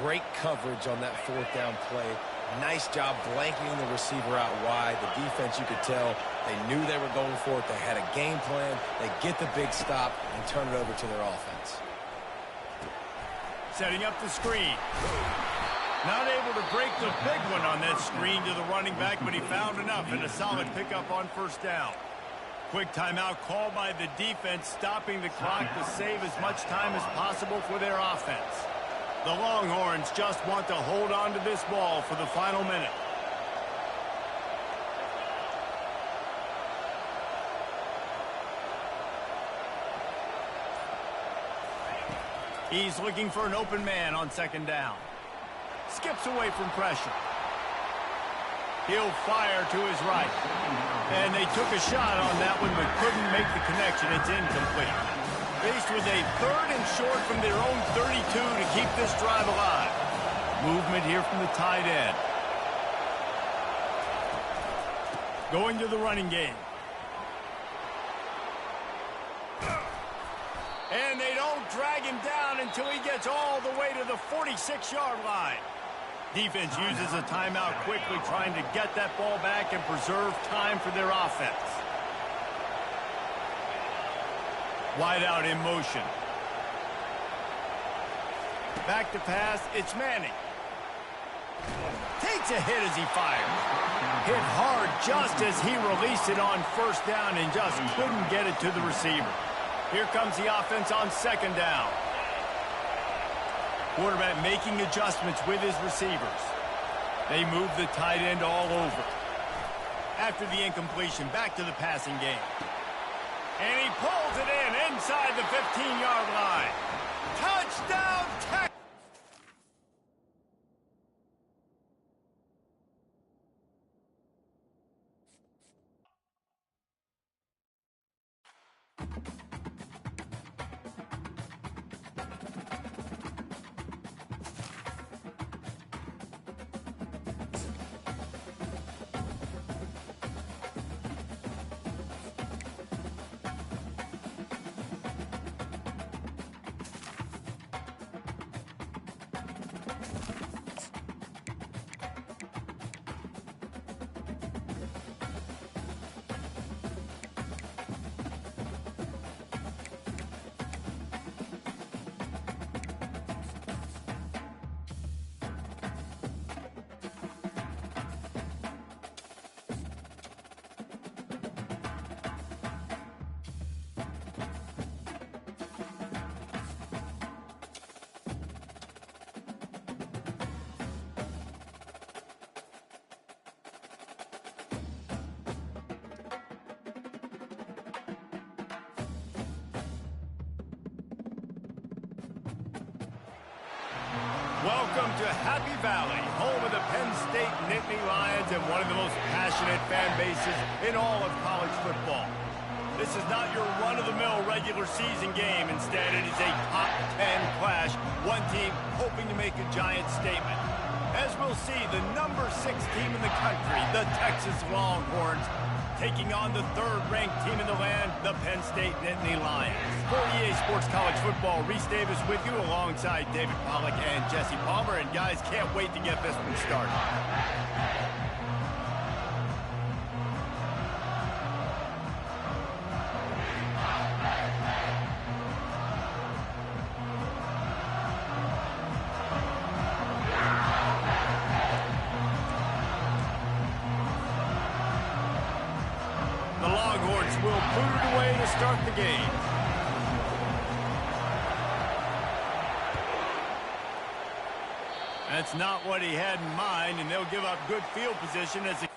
Great coverage on that 4th down play. Nice job blanketing the receiver out wide. The defense, you could tell, they knew they were going for it. They had a game plan. They get the big stop and turn it over to their offense. Setting up the screen. Not able to break the big one on that screen to the running back, but he found enough and a solid pickup on 1st down. Quick timeout called by the defense, stopping the clock to save as much time as possible for their offense. The Longhorns just want to hold on to this ball for the final minute. He's looking for an open man on 2nd down. Skips away from pressure. He'll fire to his right. And they took a shot on that one but couldn't make the connection. It's incomplete. Faced with a 3rd and short from their own 32 to keep this drive alive. Movement here from the tight end. Going to the running game. And they don't drag him down until he gets all the way to the 46-yard line. Defense uses a timeout quickly, trying to get that ball back and preserve time for their offense. Wide out in motion. Back to pass, it's Manning. Takes a hit as he fires. Hit hard just as he released it on 1st down and just couldn't get it to the receiver. Here comes the offense on 2nd down. Quarterback making adjustments with his receivers. They move the tight end all over. After the incompletion, back to the passing game. And he pulls it in inside the 15-yard line. Touchdown, Texas! Welcome to Happy Valley, home of the Penn State Nittany Lions and one of the most passionate fan bases in all of college football. This is not your run-of-the-mill regular season game. Instead, it is a top 10 clash, one team hoping to make a giant statement. As we'll see, the number 6 team in the country, the Texas Longhorns, taking on the 3rd-ranked team in the land, the Penn State Nittany Lions. For EA Sports College Football, Reese Davis with you alongside David Pollack and Jesse Palmer. And guys, can't wait to get this one started. Will put it away to start the game. That's not what he had in mind, and they'll give up good field position as he...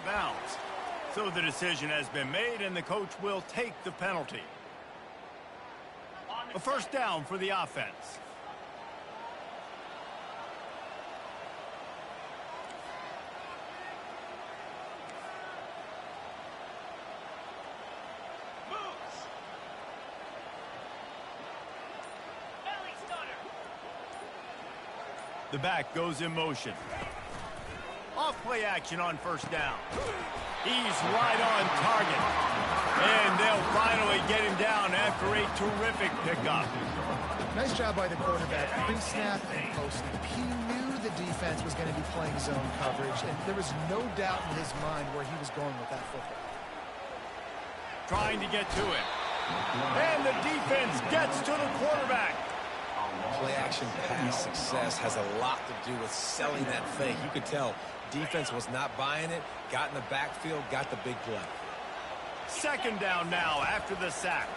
bounds. So the decision has been made, and the coach will take the penalty. A 1st down for the offense. The back goes in motion. Off play action on first down. He's right on target. And they'll finally get him down after a terrific pickup. Nice job by the quarterback. Pre-snap and post-snap. He knew the defense was going to be playing zone coverage, and there was no doubt in his mind where he was going with that football. Trying to get to it. And the defense gets to the quarterback. Play-action pass success has a lot to do with selling that fake. You could tell defense was not buying it, got in the backfield, got the big play. Second down now after the sack.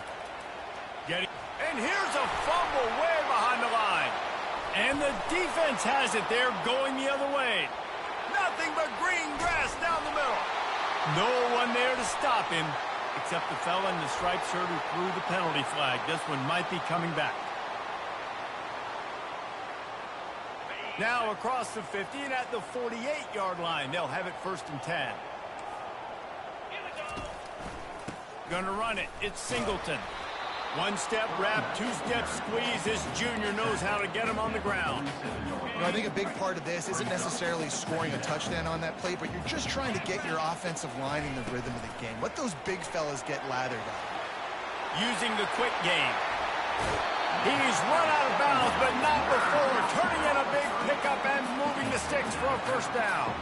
And here's a fumble way behind the line. And the defense has it. They're going the other way. Nothing but green grass down the middle. No one there to stop him, except the fella in the striped shirt who threw the penalty flag. This one might be coming back. Now across the 50 and at the 48-yard line. They'll have it 1st and 10. Gonna run it. It's Singleton. One-step wrap, two-step squeeze. This junior knows how to get him on the ground. You know, I think a big part of this isn't necessarily scoring a touchdown on that play, but you're just trying to get your offensive line in the rhythm of the game. Let those big fellas get lathered up. Using the quick game. He's run out of bounds, but not before. Turning in a big pickup and moving the sticks for a 1st down.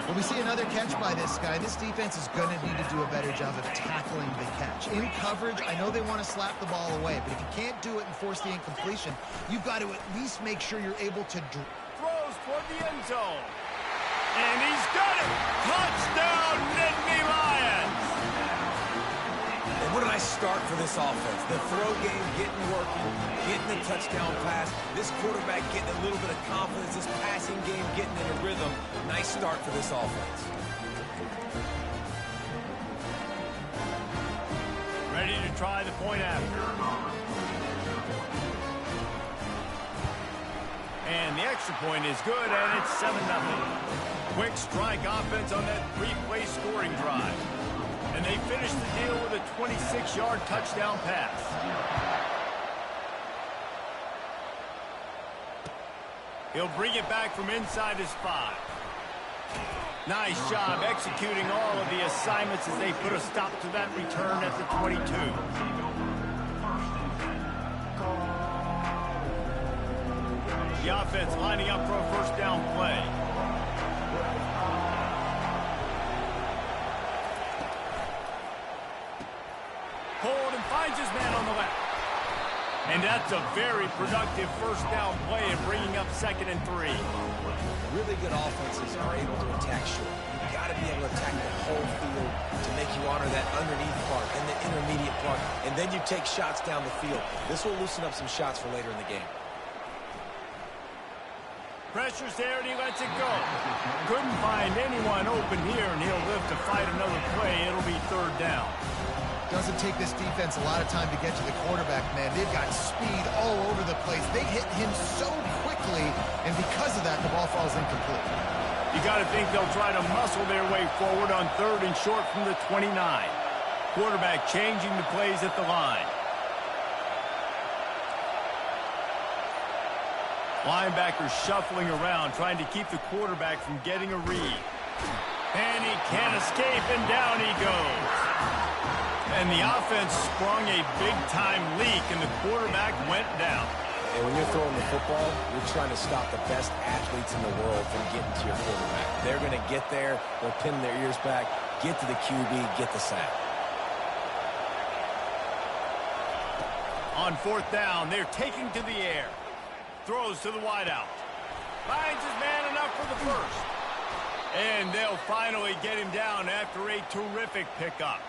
When we see another catch by this guy, this defense is going to need to do a better job of tackling the catch. In coverage, I know they want to slap the ball away, but if you can't do it and force the incompletion, you've got to at least make sure you're able to throws toward the end zone. And he's got it! Touchdown, Nittany Lions! And where did I start for this offense? The throw game getting working, getting the touchdown pass. This quarterback getting a little bit of confidence. This passing game getting in a rhythm. Nice start for this offense. Ready to try the point after. And the extra point is good, and it's 7-0. Quick strike offense on that 3-play scoring drive. And they finish the deal with a 26-yard touchdown pass. He'll bring it back from inside his 5. Nice job executing all of the assignments as they put a stop to that return at the 22. The offense lining up for a 1st down play. Hold and finds his man on the left. And that's a very productive 1st down play and bringing up 2nd and 3. Really good offenses are able to attack short. You've got to be able to attack the whole field to make you honor that underneath part and the intermediate part. And then you take shots down the field. This will loosen up some shots for later in the game. Pressure's there and he lets it go. Couldn't find anyone open here, and he'll live to fight another play. It'll be 3rd down. Doesn't take this defense a lot of time to get to the quarterback, man. They've got speed all over the place. They hit him so quickly, and because of that, the ball falls incomplete. You got to think they'll try to muscle their way forward on 3rd and short from the 29. Quarterback changing the plays at the line. Linebacker shuffling around, trying to keep the quarterback from getting a read. And he can't escape, and down he goes. And the offense sprung a big-time leak, and the quarterback went down. And when you're throwing the football, you're trying to stop the best athletes in the world from getting to your quarterback. They're going to get there, they'll pin their ears back, get to the QB, get the sack. On 4th down, they're taking to the air. Throws to the wideout. Finds his man enough for the 1st. And they'll finally get him down after a terrific pickup.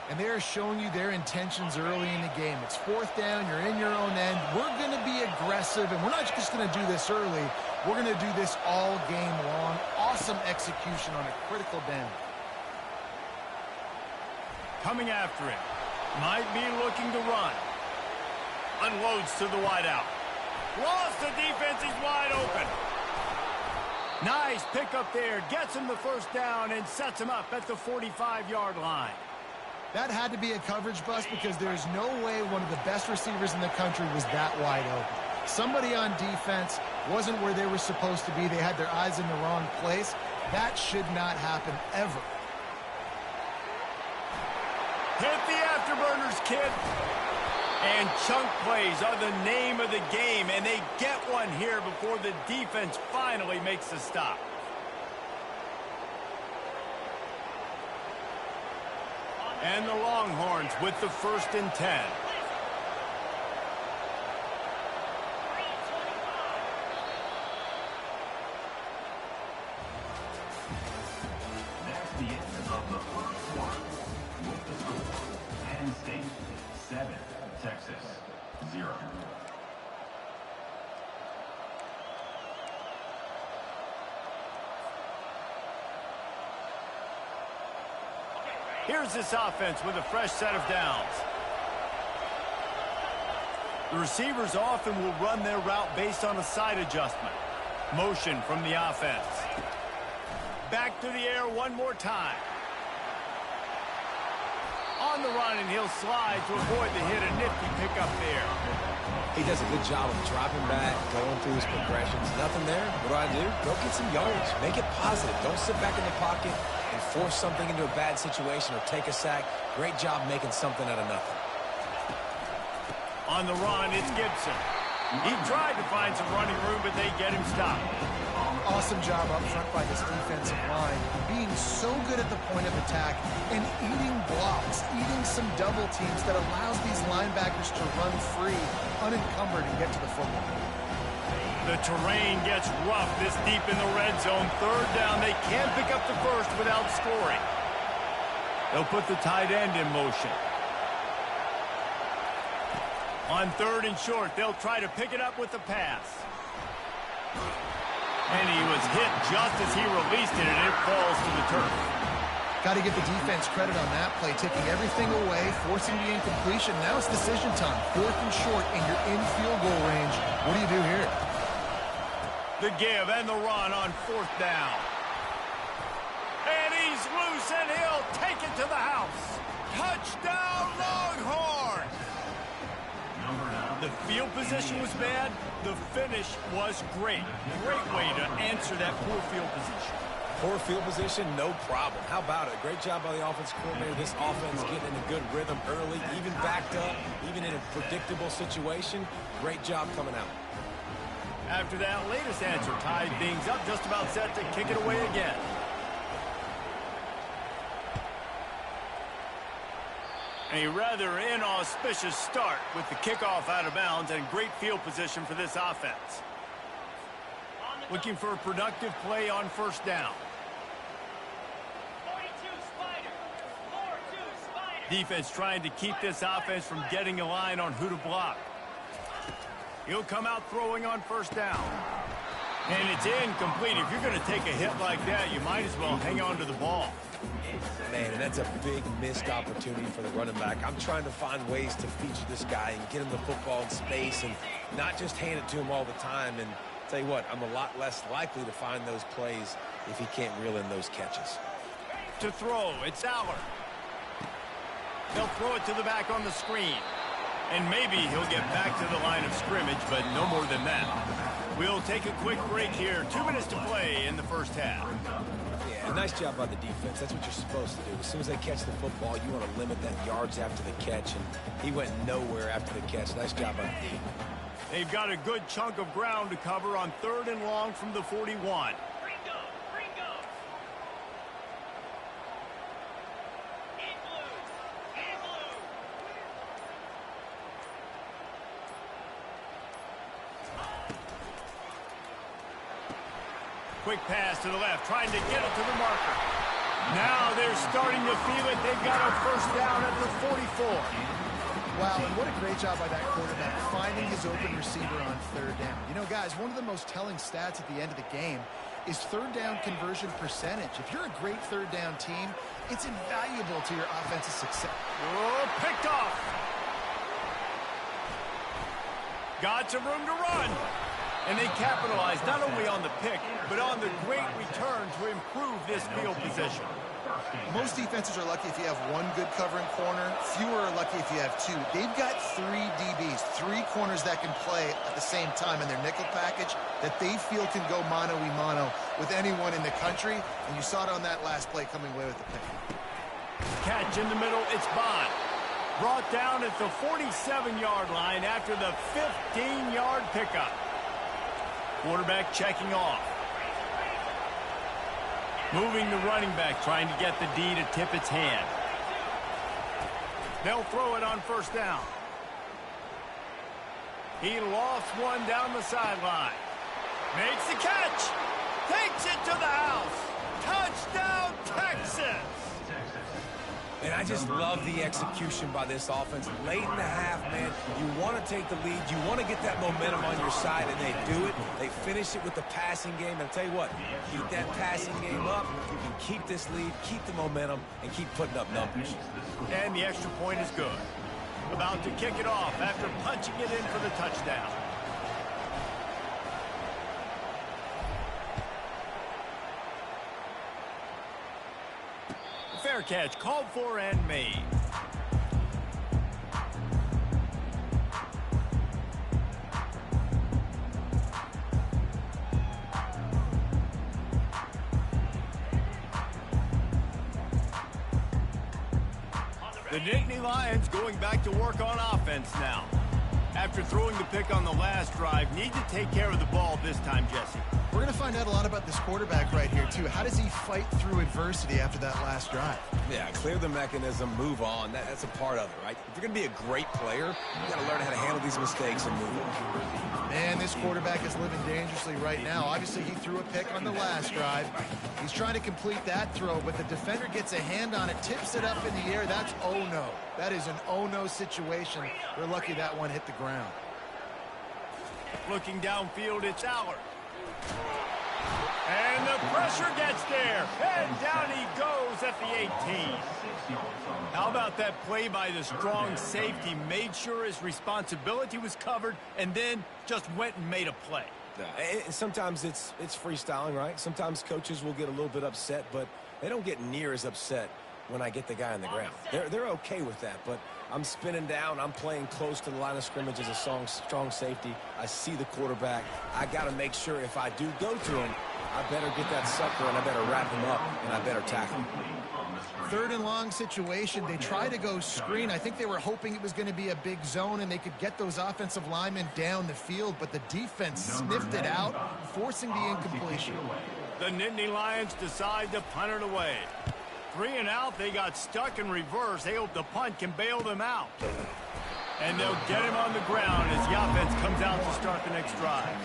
And they're showing you their intentions early in the game. It's 4th down, you're in your own end. We're going to be aggressive, and we're not just going to do this early. We're going to do this all game long. Awesome execution on a critical down. Coming after him. Might be looking to run. Unloads to the wideout. Lost the defense, he's wide open. Nice pickup there. Gets him the 1st down and sets him up at the 45-yard line. That had to be a coverage bust because there's no way one of the best receivers in the country was that wide open. Somebody on defense wasn't where they were supposed to be. They had their eyes in the wrong place. That should not happen ever. Hit the afterburners, kid. And chunk plays are the name of the game, and they get one here before the defense finally makes a stop. And the Longhorns with the 1st and 10. That's the end of the first quarter. With the score, Penn State 7, Texas 0. Here's this offense with a fresh set of downs. The receivers often will run their route based on a side adjustment. Motion from the offense. Back to the air one more time. On the run, and he'll slide to avoid the hit. A nifty pickup there. He does a good job of dropping back, going through his progressions. Nothing there. What do? Go get some yards. Make it positive. Don't sit back in the pocket and force something into a bad situation or take a sack. Great job making something out of nothing. On the run, it's Gibson. He tried to find some running room, but they get him stopped. Awesome job up front by this defensive line, being so good at the point of attack and eating blocks, eating some double teams that allows these linebackers to run free, unencumbered, and get to the football. The terrain gets rough this deep in the red zone. 3rd down, they can't pick up the first without scoring. They'll put the tight end in motion. On 3rd and short, they'll try to pick it up with the pass. And he was hit just as he released it, and it falls to the turf. Got to give the defense credit on that play, taking everything away, forcing the incompletion. Now it's decision time. 4th and short, and you're in field goal range. What do you do here? The give and the run on 4th down. And he's loose, and he'll take it to the house. Touchdown, Longhorns! The field position was bad. The finish was great. Great way to answer that poor field position. Poor field position, no problem. How about it? Great job by the offensive coordinator. This offense getting in a good rhythm early, even backed up, even in a predictable situation. Great job coming out. After that latest answer tied things up, just about set to kick it away again. A rather inauspicious start with the kickoff out of bounds and great field position for this offense. Looking for a productive play on 1st down. Defense trying to keep this offense from getting a line on who to block. He'll come out throwing on 1st down. And it's incomplete. If you're going to take a hit like that, you might as well hang on to the ball. Man, and that's a big missed opportunity for the running back. I'm trying to find ways to feature this guy and get him the football in space and not just hand it to him all the time. And tell you what, I'm a lot less likely to find those plays if he can't reel in those catches. To throw, it's Aller. They'll throw it to the back on the screen. And maybe he'll get back to the line of scrimmage, but no more than that. We'll take a quick break here. 2 minutes to play in the 1st half. Yeah, nice job by the defense. That's what you're supposed to do. As soon as they catch the football, you want to limit that yards after the catch, and he went nowhere after the catch. Nice job by the D. They've got a good chunk of ground to cover on 3rd and long from the 41. Quick pass to the left, trying to get it to the marker. Now they're starting to feel it. They've got a 1st down at the 44. Wow, and what a great job by that quarterback, finding his open receiver on 3rd down. You know, guys, one of the most telling stats at the end of the game is 3rd down conversion percentage. If you're a great 3rd down team, it's invaluable to your offensive success. Oh, picked off. Got some room to run. And they capitalized not only on the pick, but on the great return to improve this field position. Most defenses are lucky if you have one good covering corner. Fewer are lucky if you have two. They've got 3 DBs, 3 corners that can play at the same time in their nickel package that they feel can go mano-a-mano with anyone in the country. And you saw it on that last play coming away with the pick. Catch in the middle, it's Bond. Brought down at the 47-yard line after the 15-yard pickup. Quarterback checking off. Moving the running back, trying to get the D to tip its hand. They'll throw it on first down. He lost one down the sideline. Makes the catch. Takes it to the house. Touchdown, Texas. And I just love the execution by this offense. Late in the half, man, you want to take the lead. You want to get that momentum on your side, and they do it. They finish it with the passing game. And I'll tell you what, keep that passing game up. You can keep this lead, keep the momentum, and keep putting up numbers. And the extra point is good. About to kick it off after punching it in for the touchdown. Fair catch called for and made. The Nittany Lions going back to work on offense now. After throwing the pick on the last drive, need to take care of the ball this time, Jesse. We're going to find out a lot about this quarterback right here, too. How does he fight through adversity after that last drive? Yeah, clear the mechanism, move on. That's a part of it, right? If you're going to be a great player, you got to learn how to handle these mistakes and move on. Man, this quarterback is living dangerously right now. Obviously, he threw a pick on the last drive. He's trying to complete that throw, but the defender gets a hand on it, tips it up in the air. That's oh-no. That is an oh-no situation. We're lucky that one hit the ground. Looking downfield, it's Allard. And the pressure gets there. And down he goes at the 18. How about that play by the strong safety? Made sure his responsibility was covered and then just went and made a play. Sometimes it's freestyling, right? Sometimes coaches will get a little bit upset, but they don't get near as upset when I get the guy on the ground. They're okay with that, but I'm spinning down. I'm playing close to the line of scrimmage as a strong safety. I see the quarterback. I got to make sure if I do go to him, I better get that sucker and I better wrap him up and I better tackle him. 3rd and long situation. They try to go screen. I think they were hoping it was going to be a big zone and they could get those offensive linemen down the field, but the defense sniffed it out, forcing the incompletion. The Nittany Lions decide to punt it away. 3 and out, they got stuck in reverse. They hope the punt can bail them out. And they'll get him on the ground as the offense comes out to start the next drive.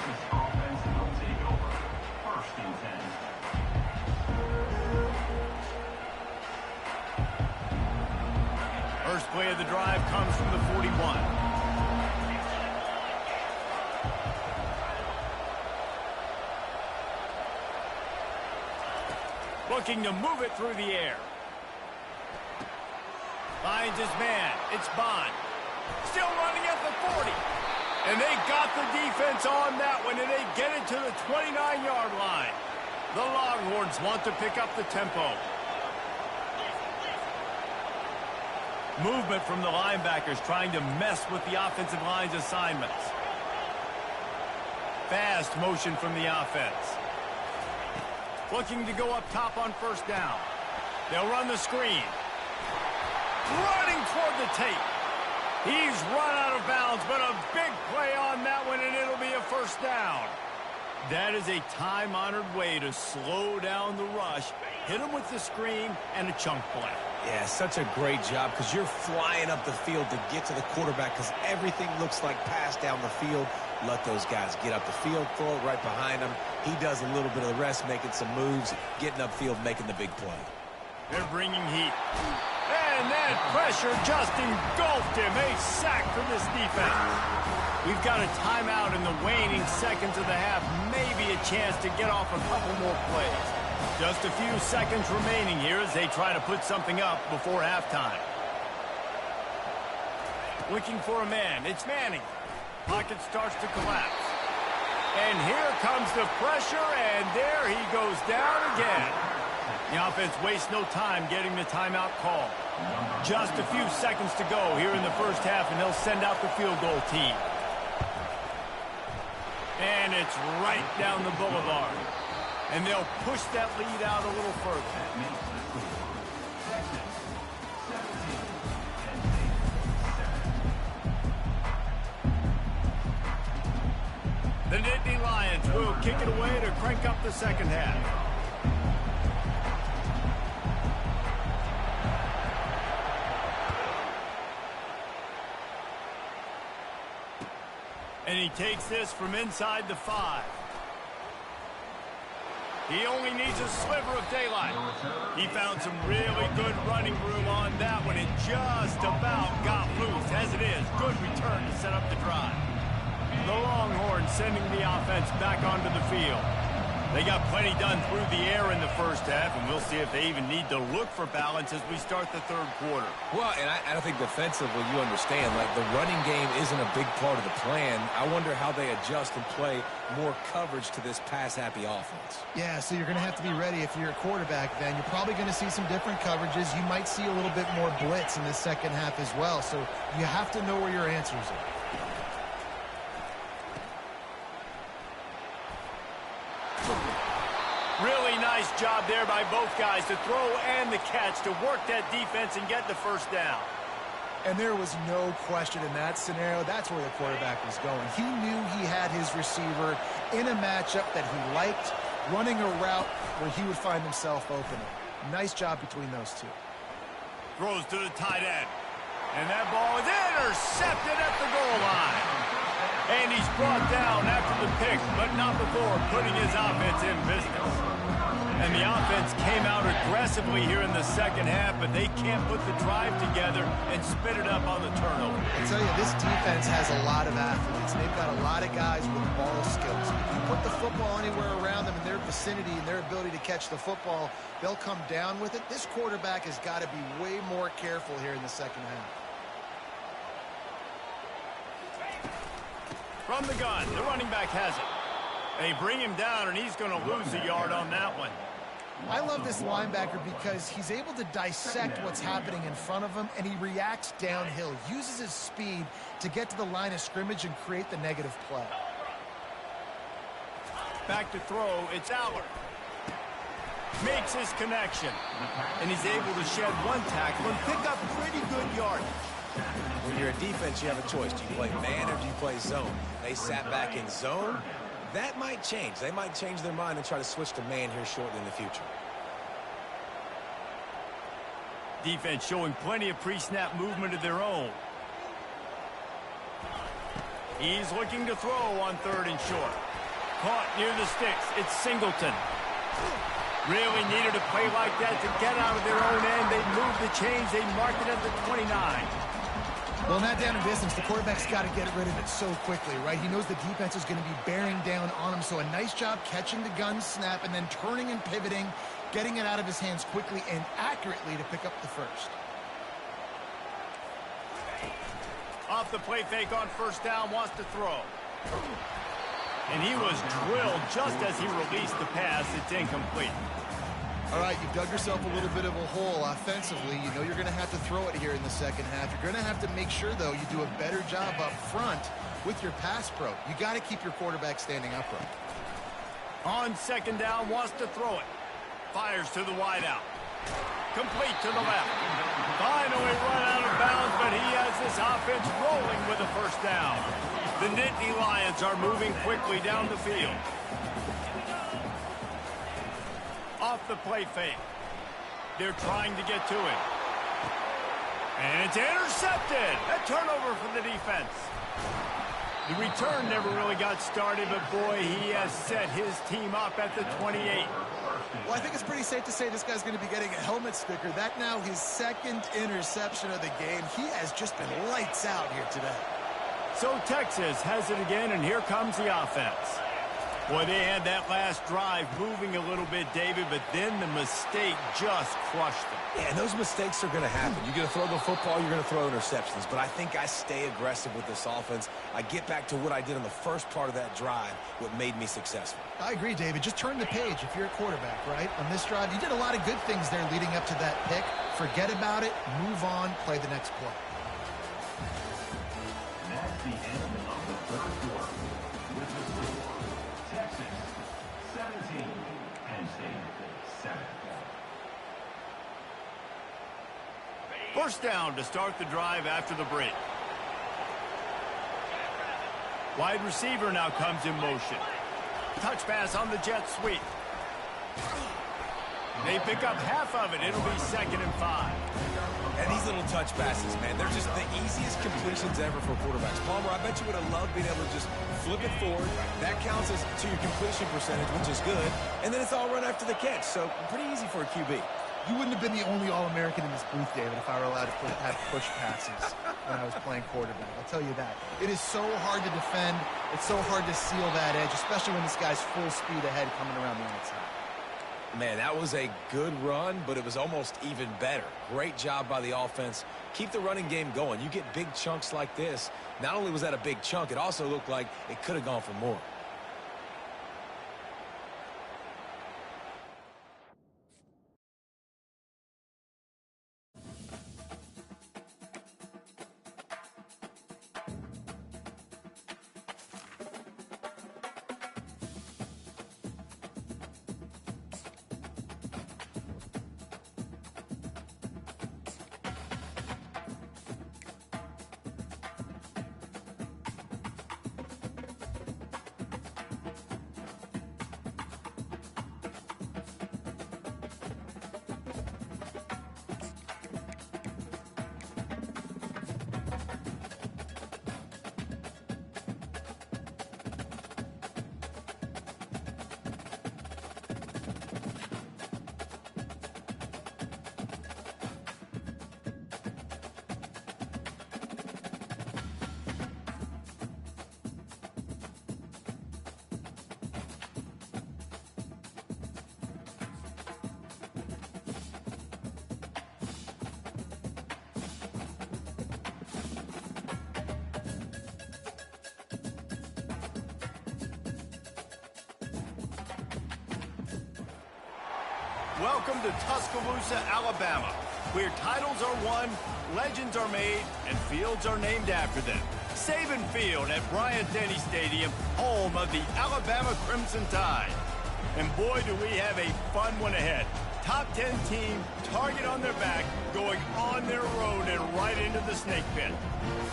First play of the drive comes from the 41. Looking to move it through the air. Finds his man. It's Bond. Still running at the 40. And they got the defense on that one, and they get it to the 29-yard line. The Longhorns want to pick up the tempo. Movement from the linebackers trying to mess with the offensive line's assignments. Fast motion from the offense. Looking to go up top on first down. They'll run the screen. Running toward the tape. He's run out of bounds, but a big play on that one, and it'll be a first down. That is a time-honored way to slow down the rush, hit him with the screen, and a chunk play. Yeah, such a great job because you're flying up the field to get to the quarterback because everything looks like pass down the field. Let those guys get up the field, throw it right behind him. He does a little bit of the rest, making some moves, getting upfield, making the big play. They're bringing heat. And that pressure just engulfed him. A sack from this defense. We've got a timeout in the waning seconds of the half. Maybe a chance to get off a couple more plays. Just a few seconds remaining here as they try to put something up before halftime. Looking for a man. It's Manning. Pocket starts to collapse. And here comes the pressure, and there he goes down again. The offense wastes no time getting the timeout call. Just a few seconds to go here in the first half, and they'll send out the field goal team. And it's right down the boulevard. And they'll push that lead out a little further. The Nittany Lions will kick it away to crank up the second half. And he takes this from inside the 5. He only needs a sliver of daylight. He found some really good running room on that one and just about got loose. As it is, good return to set up the drive. The Longhorns sending the offense back onto the field. They got plenty done through the air in the first half, and we'll see if they even need to look for balance as we start the third quarter. Well, and I think defensively, you understand, like the running game isn't a big part of the plan. I wonder how they adjust and play more coverage to this pass-happy offense. Yeah, so you're going to have to be ready if you're a quarterback then. You're probably going to see some different coverages. You might see a little bit more blitz in the second half as well, so you have to know where your answers are. Really nice job there by both guys to throw and the catch to work that defense and get the first down. And there was no question in that scenario. That's where the quarterback was going. He knew he had his receiver in a matchup that he liked, running a route where he would find himself open. Nice job between those two. Throws to the tight end. And that ball is intercepted at the goal line. And he's brought down after the pick, but not before putting his offense in business. And the offense came out aggressively here in the second half, but they can't put the drive together and spit it up on the turnover. I tell you, this defense has a lot of athletes. They've got a lot of guys with ball skills. If you put the football anywhere around them in their vicinity and their ability to catch the football, they'll come down with it. This quarterback has got to be way more careful here in the second half. From the gun, the running back has it. They bring him down, and he's going to lose a yard on that one. I love this linebacker because he's able to dissect what's happening in front of him, and he reacts downhill, uses his speed to get to the line of scrimmage and create the negative play. Back to throw, it's Allard. Makes his connection, and he's able to shed one tackle and pick up pretty good yardage. When you're a defense, you have a choice. Do you play man or do you play zone? They sat back in zone. That might change. They might change their mind and try to switch to man here shortly in the future. Defense showing plenty of pre-snap movement of their own. He's looking to throw on 3rd and short. Caught near the sticks. It's Singleton. Really needed a play like that to get out of their own end. They moved the chains. They marked it at the 29. Well, in that down and distance, the quarterback's got to get rid of it so quickly, right? He knows the defense is going to be bearing down on him, so a nice job catching the gun snap and then turning and pivoting, getting it out of his hands quickly and accurately to pick up the first. Off the play fake on 1st down, wants to throw. And he was drilled just as he released the pass. It's incomplete. All right, you've dug yourself a little bit of a hole offensively. You know you're going to have to throw it here in the second half. You're going to have to make sure, though, you do a better job up front with your pass pro. You got to keep your quarterback standing upright. On 2nd down, wants to throw it. Fires to the wideout. Complete to the left. Finally run out of bounds, but he has this offense rolling with a 1st down. The Nittany Lions are moving quickly down the field. Off the play fake. They're trying to get to it. And it's intercepted. A turnover for the defense. The return never really got started, but boy, he has set his team up at the 28. Well, I think it's pretty safe to say this guy's going to be getting a helmet sticker. That now his 2nd interception of the game. He has just been lights out here today. So Texas has it again, and here comes the offense. Boy, they had that last drive moving a little bit, David, but then the mistake just crushed them. Yeah, and those mistakes are going to happen. You're going to throw the football, you're going to throw interceptions. But I think I stay aggressive with this offense. I get back to what I did in the first part of that drive, what made me successful. I agree, David. Just turn the page if you're a quarterback, right? On this drive, you did a lot of good things there leading up to that pick. Forget about it, move on, play the next play. That's the end of the third quarter. With the score, Texas 17, Penn State 7. First down to start the drive after the break. Wide receiver now comes in motion. Touch pass on the jet sweep. They pick up half of it. It'll be 2nd and 5. And these little touch passes, man, they're just the easiest completions ever for quarterbacks. Palmer, I bet you would have loved being able to just flip it forward. That counts as to your completion percentage, which is good. And then it's all run after the catch. So pretty easy for a QB. You wouldn't have been the only All-American in this booth, David, if I were allowed to have push passes when I was playing quarterback. I'll tell you that. It is so hard to defend. It's so hard to seal that edge, especially when this guy's full speed ahead coming around the outside. Man, that was a good run, but it was almost even better. Great job by the offense. Keep the running game going. You get big chunks like this. Not only was that a big chunk, it also looked like it could have gone for more. Welcome to Tuscaloosa, Alabama, where titles are won, legends are made, and fields are named after them. Saban Field at Bryant-Denny Stadium, home of the Alabama Crimson Tide. And boy, do we have a fun one ahead. Top 10 team, target on their back, going on their road and right into the snake pit.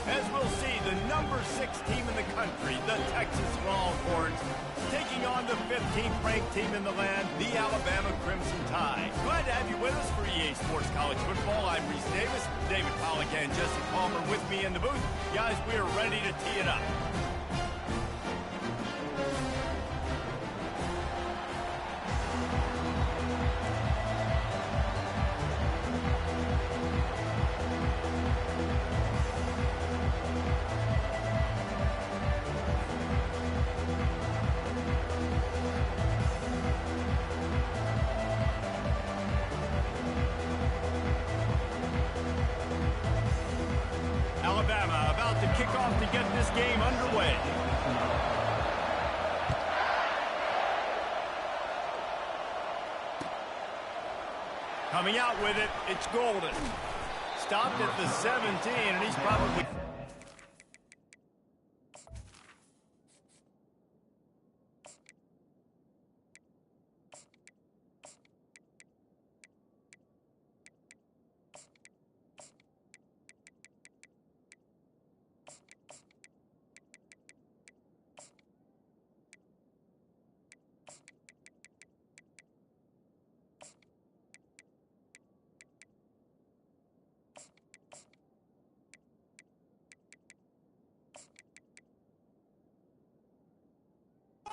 As we'll see, the number 6 team in the country, the Texas Longhorns, taking on the 15th ranked team in the land, the Alabama Crimson Tide. Glad to have you with us for EA Sports College Football. I'm Reese Davis, David Pollack and Jesse Palmer with me in the booth. Guys, we are ready to tee it up. Alabama about to kick off to get this game underway. Coming out with it, it's Golden. Stopped at the 17, and he's probably...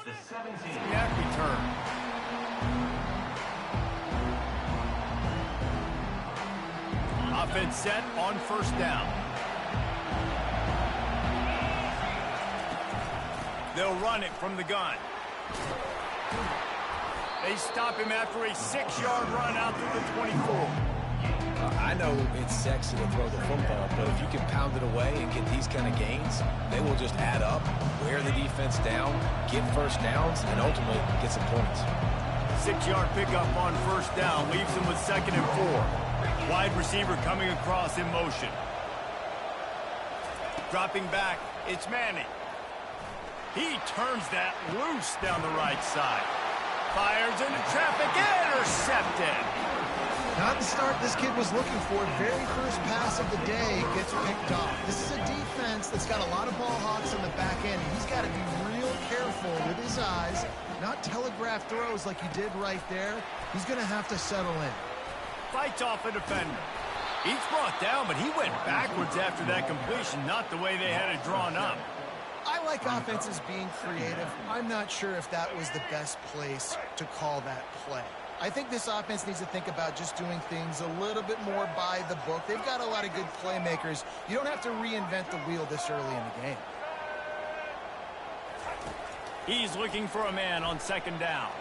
The 17. That return. Offense set on first down. They'll run it from the gun. They stop him after a 6-yard run out to the 24. I know it's sexy to throw the football, but if you can pound it away and get these kind of gains, they will just add up, wear the defense down, get first downs, and ultimately get some points. 6-yard pickup on first down leaves him with 2nd and 4. Wide receiver coming across in motion. Dropping back, it's Manning. He turns that loose down the right side. Fires into traffic, intercepted. Not the start this kid was looking for. Very first pass of the day gets picked off. This is a defense that's got a lot of ball hawks on the back end. He's got to be real careful with his eyes, not telegraph throws like he did right there. He's going to have to settle in. Fights off a defender. He's brought down, but he went backwards after that completion, not the way they had it drawn up. I like offenses being creative. I'm not sure if that was the best place to call that play. I think this offense needs to think about just doing things a little bit more by the book. They've got a lot of good playmakers. You don't have to reinvent the wheel this early in the game. He's looking for a man on 2nd down.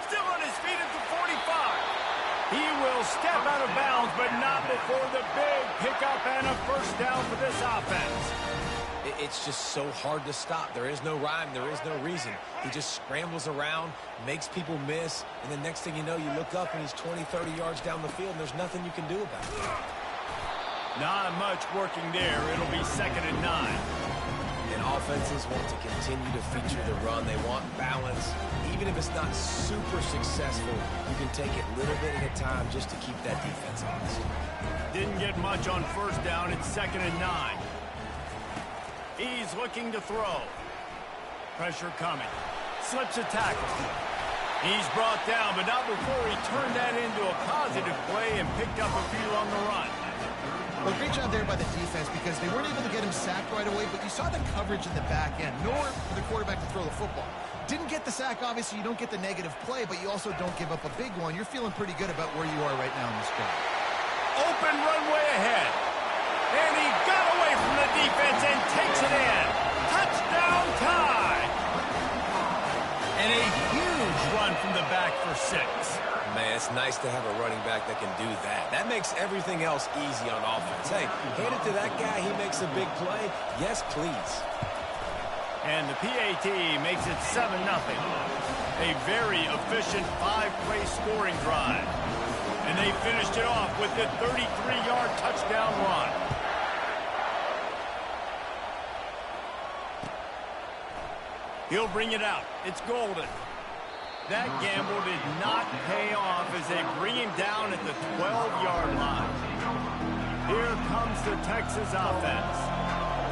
Still on his feet at the 45. He will step out of bounds, but not before the big pickup and a first down for this offense. It's just so hard to stop. There is no rhyme. There is no reason. He just scrambles around, makes people miss, and then next thing you know, you look up and he's 20, 30 yards down the field, and there's nothing you can do about it. Not much working there. It'll be 2nd and 9. And offenses want to continue to feature the run. They want balance. Even if it's not super successful, you can take it little bit at a time just to keep that defense honest. Didn't get much on first down. It's 2nd and 9. He's looking to throw. Pressure coming. Slips a tackle. He's brought down, but not before he turned that into a positive play and picked up a few on the run. Well, great job there by the defense because they weren't able to get him sacked right away, but you saw the coverage in the back end, nor for the quarterback to throw the football. Didn't get the sack, obviously you don't get the negative play, but you also don't give up a big one. You're feeling pretty good about where you are right now in this drive. Open runway ahead. And he got away from the defense and takes it in. Touchdown tie. And a huge run from the back for 6. Man, it's nice to have a running back that can do that. That makes everything else easy on offense. Hey, hand it to that guy. He makes a big play. Yes, please. And the PAT makes it 7-0. A very efficient 5-play scoring drive. And they finished it off with the 33-yard touchdown run. He'll bring it out. It's Golden. That gamble did not pay off as they bring him down at the 12-yard line. Here comes the Texas offense.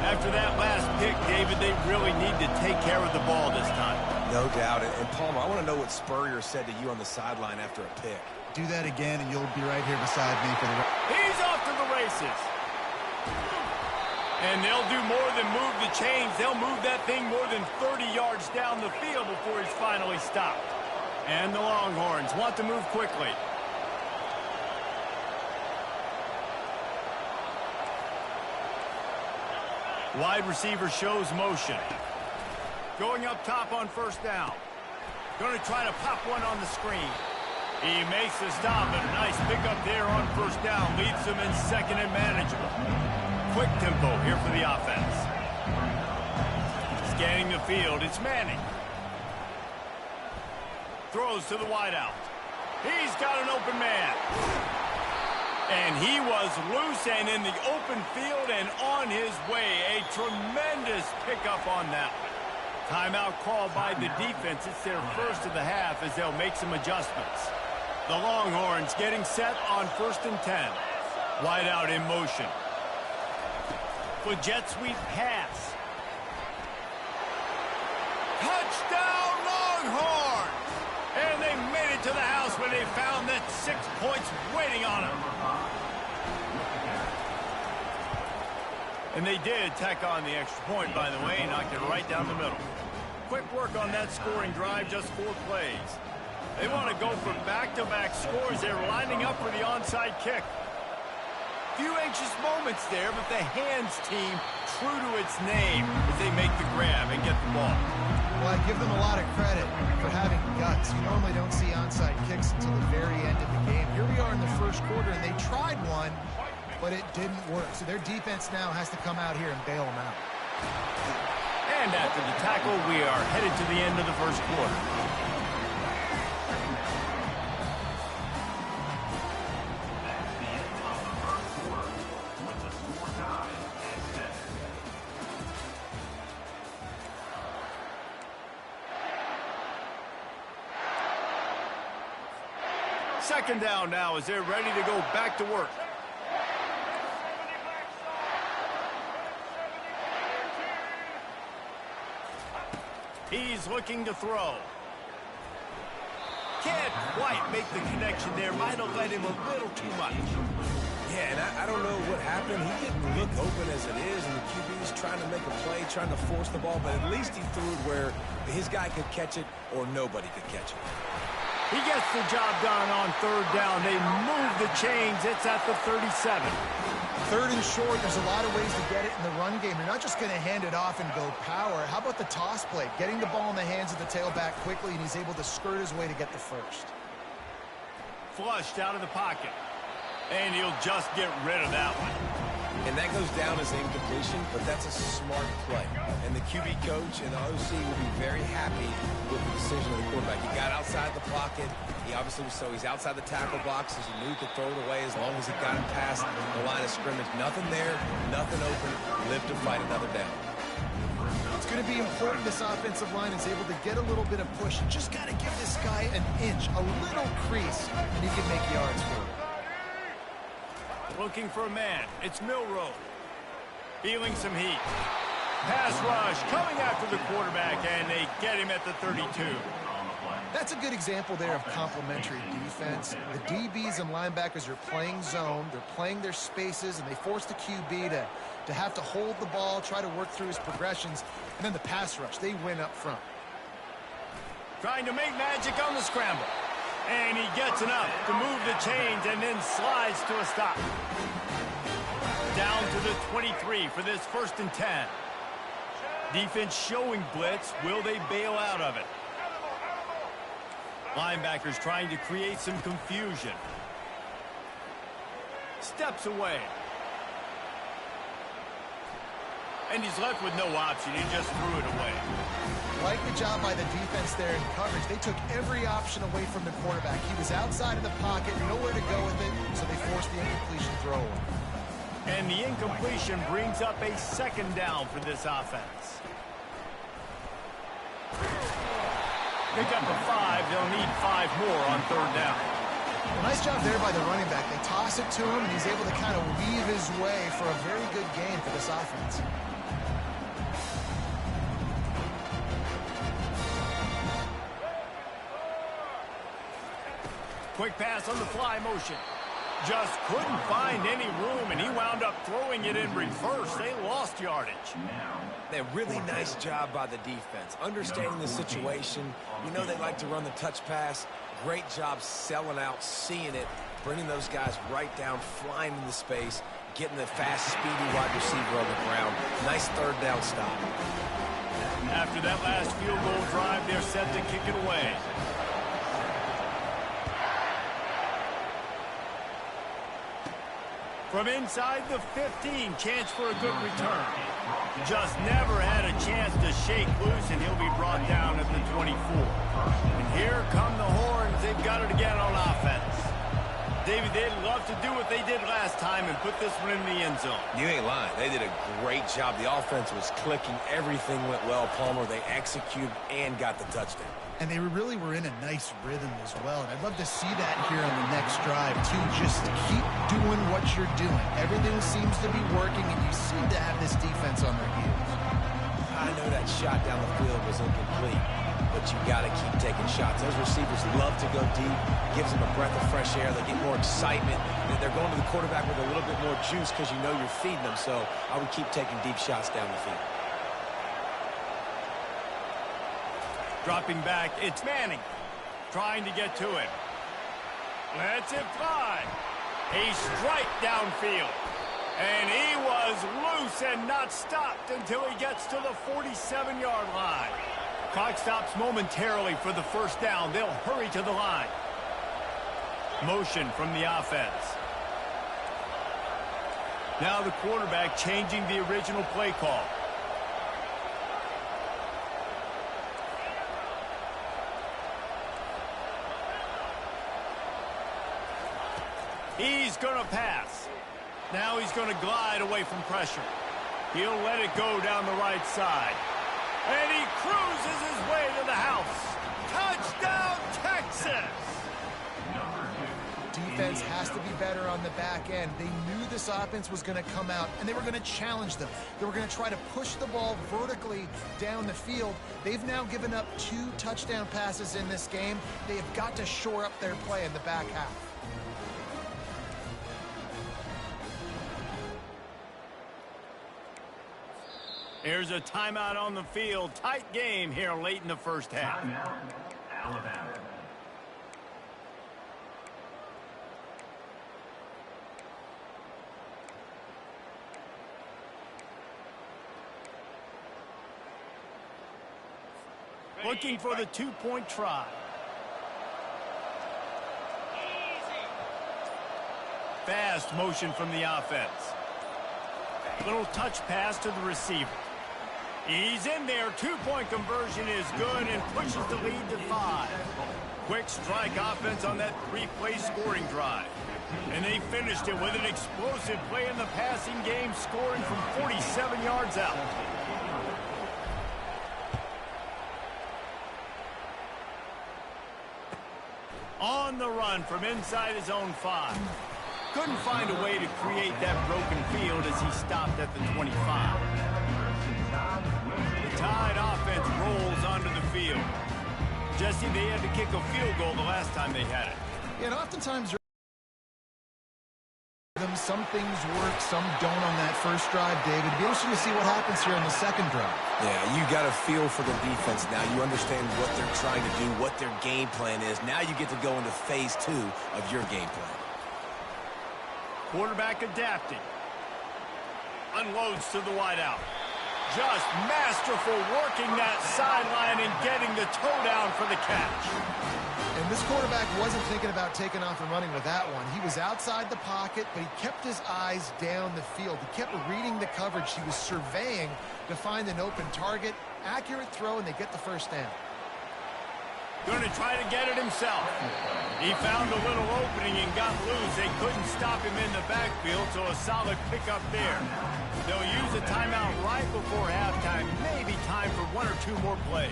After that last pick, David, they really need to take care of the ball this time. No doubt. And Palmer, I want to know what Spurrier said to you on the sideline after a pick. Do that again, and you'll be right here beside me for the rest. He's off to the races. And they'll do more than move the chains. They'll move that thing more than 30 yards down the field before he's finally stopped. And the Longhorns want to move quickly. Wide receiver shows motion. Going up top on first down. Going to try to pop one on the screen. He makes the stop, and a nice pickup there on first down. Leaves him in 2nd and manageable. Quick tempo here for the offense. Scanning the field, it's Manning. Throws to the wideout. He's got an open man. And he was loose and in the open field and on his way. A tremendous pickup on that one. Timeout called by the defense. It's their first of the half as they'll make some adjustments. The Longhorns getting set on 1st and 10. Wideout in motion. For jet sweep pass. Touchdown Longhorns! And they made it to the house where they found that 6 points waiting on them. And they did tack on the extra point, by the way, knocked it right down the middle. Quick work on that scoring drive, just 4 plays. They want to go for back-to-back scores. They're lining up for the onside kick. few anxious moments there, but the hands team true to its name as they make the grab and get the ball. Well, I give them a lot of credit for having guts. You normally don't see onside kicks until the very end of the game. Here we are in the first quarter, and they tried one, but it didn't work. So their defense now has to come out here and bail them out. And after the tackle, we are headed to the end of the first quarter. Second down now as they're ready to go back to work. He's looking to throw. Can't quite make the connection there. Might have led him a little too much. Yeah, and I don't know what happened. He didn't look open as it is, and the QB's trying to make a play, trying to force the ball, but at least he threw it where his guy could catch it or nobody could catch it. He gets the job done on third down. They move the chains. It's at the 37. Third and short, there's a lot of ways to get it in the run game. You're not just going to hand it off and go power. How about the toss play? Getting the ball in the hands of the tailback quickly, and he's able to skirt his way to get the first. Flushed out of the pocket. And he'll just get rid of that one. And that goes down as incompletion, but that's a smart play. And the QB coach and the OC will be very happy with the decision of the quarterback. He got outside the pocket. He obviously was he's outside the tackle box, as he knew he could throw it away as long as he got him past the line of scrimmage. Nothing there, nothing open. Live to fight another down. It's going to be important this offensive line is able to get a little bit of push. You just got to give this guy an inch, a little crease, and he can make yards for it. Looking for a man. It's Milroe. Feeling some heat. Pass rush coming after the quarterback, and they get him at the 32. That's a good example there of complementary defense. The DBs and linebackers are playing zone. They're playing their spaces, and they force the QB to have to hold the ball, try to work through his progressions, and then the pass rush. They win up front. Trying to make magic on the scramble. And he gets enough to move the chains and then slides to a stop. Down to the 23 for this 1st and 10. Defense showing blitz. Will they bail out of it? Linebackers trying to create some confusion. Steps away. And he's left with no option. He just threw it away. Like the job by the defense there in coverage. They took every option away from the quarterback. He was outside of the pocket, nowhere to go with it, so they forced the incompletion throw. And the incompletion brings up a 2nd down for this offense. Pick up a 5. They'll need 5 more on 3rd down. Well, nice job there by the running back. They toss it to him, and he's able to kind of weave his way for a very good gain for this offense. Quick pass on the fly motion. Just couldn't find any room, and he wound up throwing it in reverse. They lost yardage. A really nice job by the defense. Understanding the situation. You know they like to run the touch pass. Great job selling out, seeing it, bringing those guys right down, flying into space, getting the fast, speedy wide receiver on the ground. Nice 3rd down stop. After that last field goal drive, they're set to kick it away. From inside the 15, chance for a good return. Just never had a chance to shake loose, and he'll be brought down at the 24. And here come the horns. They've got it again on offense. David, they'd love to do what they did last time and put this one in the end zone. You ain't lying. They did a great job. The offense was clicking. Everything went well, Palmer. They executed and got the touchdown. And they really were in a nice rhythm as well. And I'd love to see that here on the next drive, too. Just keep doing what you're doing. Everything seems to be working, and you seem to have this defense on their heels. I know that shot down the field was incomplete, but you got to keep taking shots. Those receivers love to go deep. Gives them a breath of fresh air. They get more excitement. They're going to the quarterback with a little bit more juice because you know you're feeding them. So I would keep taking deep shots down the field. Dropping back, it's Manning. Trying to get to him. Lets it fly. A strike downfield. And he was loose and not stopped until he gets to the 47-yard line. Clock stops momentarily for the first down. They'll hurry to the line. Motion from the offense. Now the quarterback changing the original play call. He's going to pass. Now he's going to glide away from pressure. He'll let it go down the right side. And he cruises his way to the house. Touchdown, Texas! Defense has to be better on the back end. They knew this offense was going to come out, and they were going to challenge them. They were going to try to push the ball vertically down the field. They've now given up 2 touchdown passes in this game. They have got to shore up their play in the back half. Here's a timeout on the field. Tight game here late in the first half. Timeout, Alabama. Looking for the 2-point try. Fast motion from the offense. Little touch pass to the receiver. He's in there. 2-point conversion is good and pushes the lead to 5. Quick strike offense on that 3-play scoring drive. And they finished it with an explosive play in the passing game, scoring from 47 yards out. On the run from inside his own 5. Couldn't find a way to create that broken field as he stopped at the 25. The Tide offense rolls onto the field. Jesse, they had to kick a field goal the last time they had it. Yeah, and oftentimes some things work, some don't on that first drive, David. It'd be interesting to see what happens here on the second drive. Yeah, you got a feel for the defense now. You understand what they're trying to do, what their game plan is. Now you get to go into phase 2 of your game plan. Quarterback adapting. Unloads to the wideout. Just masterful working that sideline and getting the toe down for the catch. And this quarterback wasn't thinking about taking off and running with that one. He was outside the pocket, but he kept his eyes down the field. He kept reading the coverage. He was surveying to find an open target. Accurate throw, and they get the first down. Going to try to get it himself. He found a little opening and got loose. They couldn't stop him in the backfield, so a solid pickup there. They'll use a timeout right before halftime. Maybe time for 1 or 2 more plays.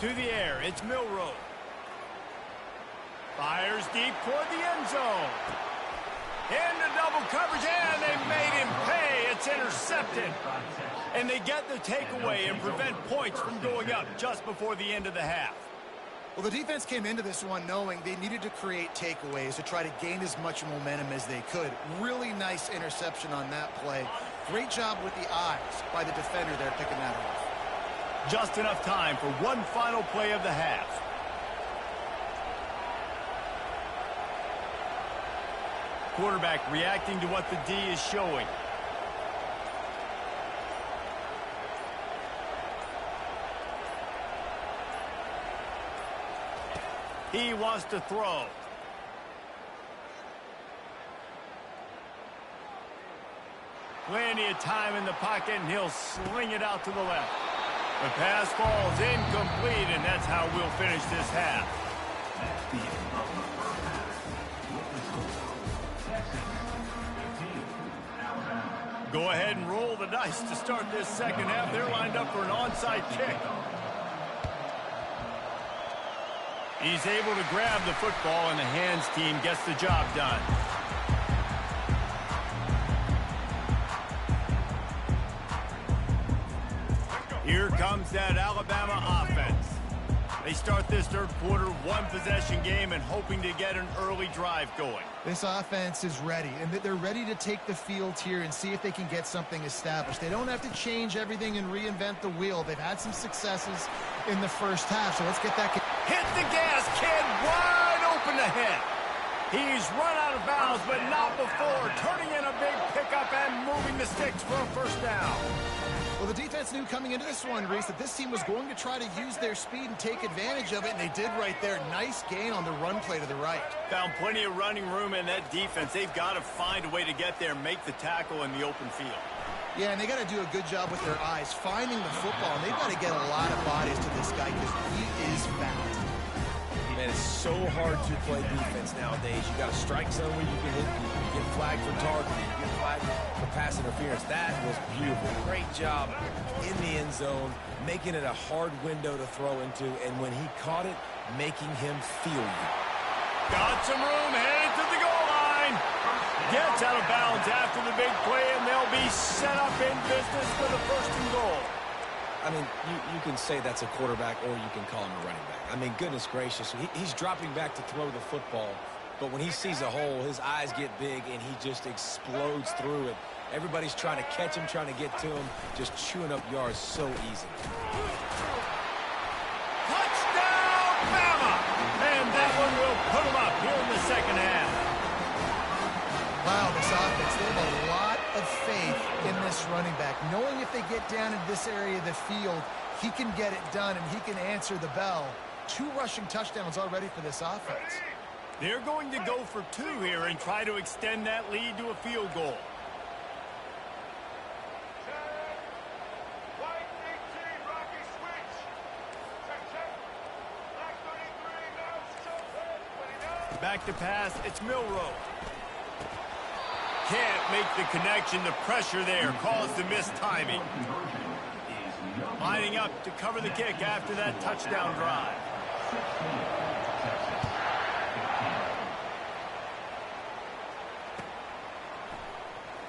To the air, it's Milroe. Fires deep toward the end zone. Into double coverage, and they made him pay. It's intercepted. And they get the takeaway and prevent points from going up just before the end of the half. Well, the defense came into this one knowing they needed to create takeaways to try to gain as much momentum as they could. Really nice interception on that play. Great job with the eyes by the defender there picking that off. Just enough time for one final play of the half. Quarterback reacting to what the D is showing. He wants to throw. Plenty of time in the pocket, and he'll sling it out to the left. The pass falls incomplete, and that's how we'll finish this half. That's the end of the first half. With the score, Texas 15, Alabama. Go ahead and roll the dice to start this second half. They're lined up for an onside kick. He's able to grab the football, and the hands team gets the job done. Here comes that Alabama offense. They start this third quarter, one-possession game, and hoping to get an early drive going. This offense is ready, and they're ready to take the field here and see if they can get something established. They don't have to change everything and reinvent the wheel. They've had some successes in the first half, so let's get that. Hit the gas, kid. Wide open ahead. He's run out of bounds, but not before. Turning in a big pickup and moving the sticks for a first down. Well, the defense knew coming into this one, Reese, that this team was going to try to use their speed and take advantage of it, and they did right there. Nice gain on the run play to the right. Found plenty of running room in that defense. They've got to find a way to get there and make the tackle in the open field. Yeah, and they got to do a good job with their eyes, finding the football, and they've got to get a lot of bodies to this guy because he is fast. Man, it's so hard to play defense nowadays. You got a strike zone where you can hit, you get flagged for targeting, you get flagged for pass interference. That was beautiful. Great job in the end zone, making it a hard window to throw into, and when he caught it, making him feel you. Got some room, headed to the goal line. Gets out of bounds after the big play, and they'll be set up in business for the first and goal. I mean, you can say that's a quarterback or you can call him a running back. I mean, goodness gracious, he's dropping back to throw the football, but when he sees a hole, his eyes get big and he just explodes through it. Everybody's trying to catch him, trying to get to him, just chewing up yards so easy. Touchdown, Bama! And that one will put him up here in the second half. Wow, this offense, they have a lot of faith in this running back. Knowing if they get down in this area of the field, he can get it done and he can answer the bell. 2 rushing touchdowns already for this offense. They're going to go for 2 here and try to extend that lead to a field goal. Back to pass, it's Milroe. Can't make the connection. The pressure there caused the missed timing. Lining up to cover the kick after that touchdown drive.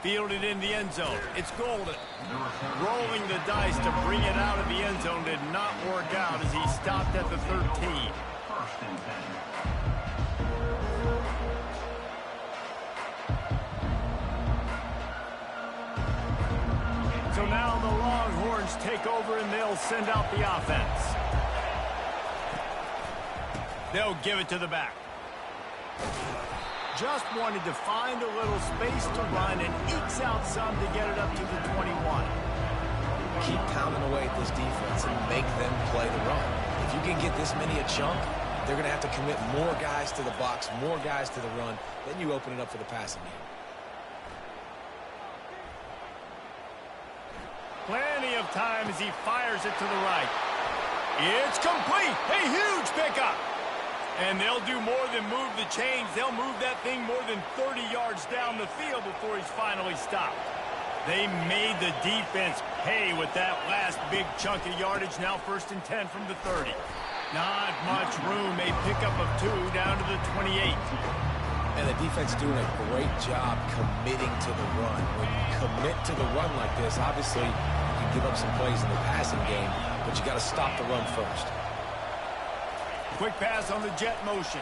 Fielded in the end zone. It's Golden. Rolling the dice to bring it out of the end zone did not work out as he stopped at the 13. First and 10. So now the Longhorns take over and they'll send out the offense. They'll give it to the back. Just wanted to find a little space to run and ekes out some to get it up to the 21. Keep pounding away at this defense and make them play the run. If you can get this many a chunk, they're going to have to commit more guys to the box, more guys to the run. Then you open it up for the passing game. Plenty of time as he fires it to the right. It's complete. A huge pickup. And they'll do more than move the chains. They'll move that thing more than 30 yards down the field before he's finally stopped. They made the defense pay with that last big chunk of yardage. Now 1st and 10 from the 30. Not much room. A pickup of 2 down to the 28. And the defense doing a great job committing to the run. When you commit to the run like this, obviously you can give up some plays in the passing game, but you got to stop the run first. Quick pass on the jet motion.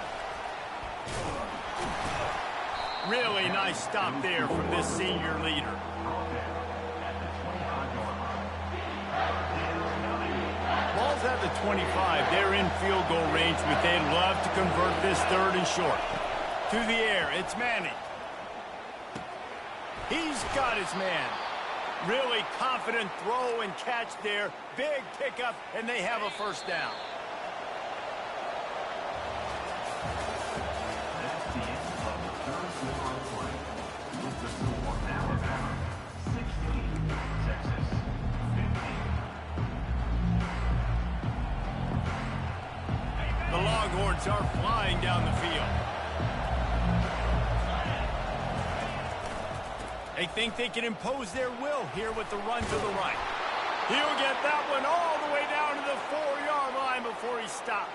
Really nice stop there from this senior leader. Ball's at the 25. They're in field goal range, but they'd love to convert this 3rd and short. To the air, it's Manning. He's got his man. Really confident throw and catch there. Big pickup, and they have a first down. That's the end of the 3rd quarter of play. With the score now Alabama 16, Texas 15. The Longhorns are flying down the field. They think they can impose their will here with the run to the right. He'll get that one all the way down to the 4-yard line before he stops.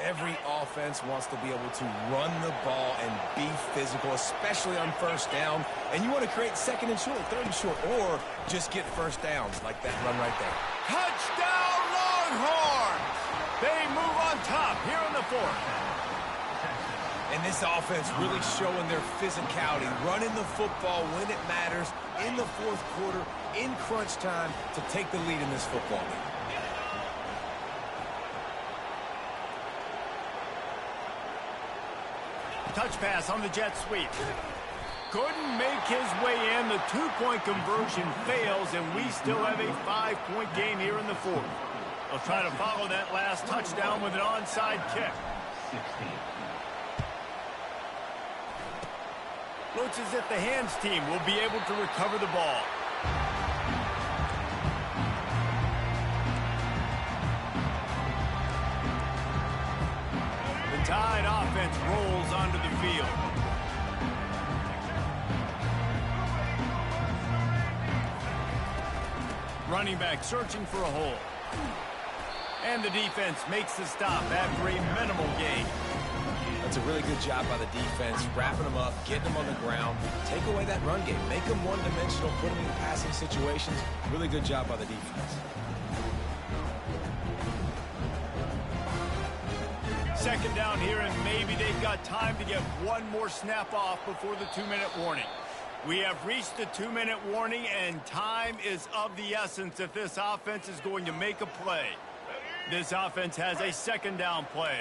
Every offense wants to be able to run the ball and be physical, especially on 1st down. And you want to create 2nd and short, 3rd and short, or just get first downs like that run right there. Touchdown, Longhorns! They move on top here in the 4th. And this offense really showing their physicality, running the football when it matters in the 4th quarter, in crunch time, to take the lead in this football game. Touch pass on the jet sweep. Couldn't make his way in. The two-point conversion fails, and we still have a 5-point game here in the fourth. They'll try to follow that last touchdown with an onside kick. 16. Looks as if the hands team will be able to recover the ball. The Tide offense rolls onto the field. Running back searching for a hole. And the defense makes the stop after a minimal gain. That's a really good job by the defense, wrapping them up, getting them on the ground, take away that run game, make them one-dimensional, put them in passing situations. Really good job by the defense. Second down here, and maybe they've got time to get one more snap off before the 2-minute warning. We have reached the 2-minute warning, and time is of the essence if this offense is going to make a play. This offense has a second down play.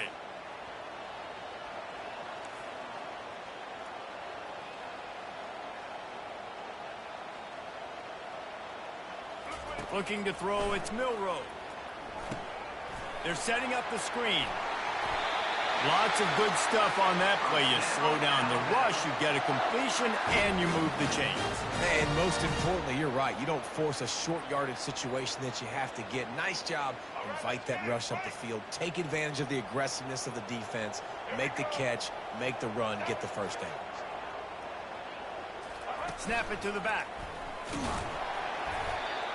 Looking to throw, it's Milroe. They're setting up the screen. Lots of good stuff on that play. You slow down the rush, you get a completion, and you move the chains. And most importantly, you're right. You don't force a short yardage situation that you have to get. Nice job. Invite that rush up the field. Take advantage of the aggressiveness of the defense. Make the catch, make the run, get the first down. Snap it to the back.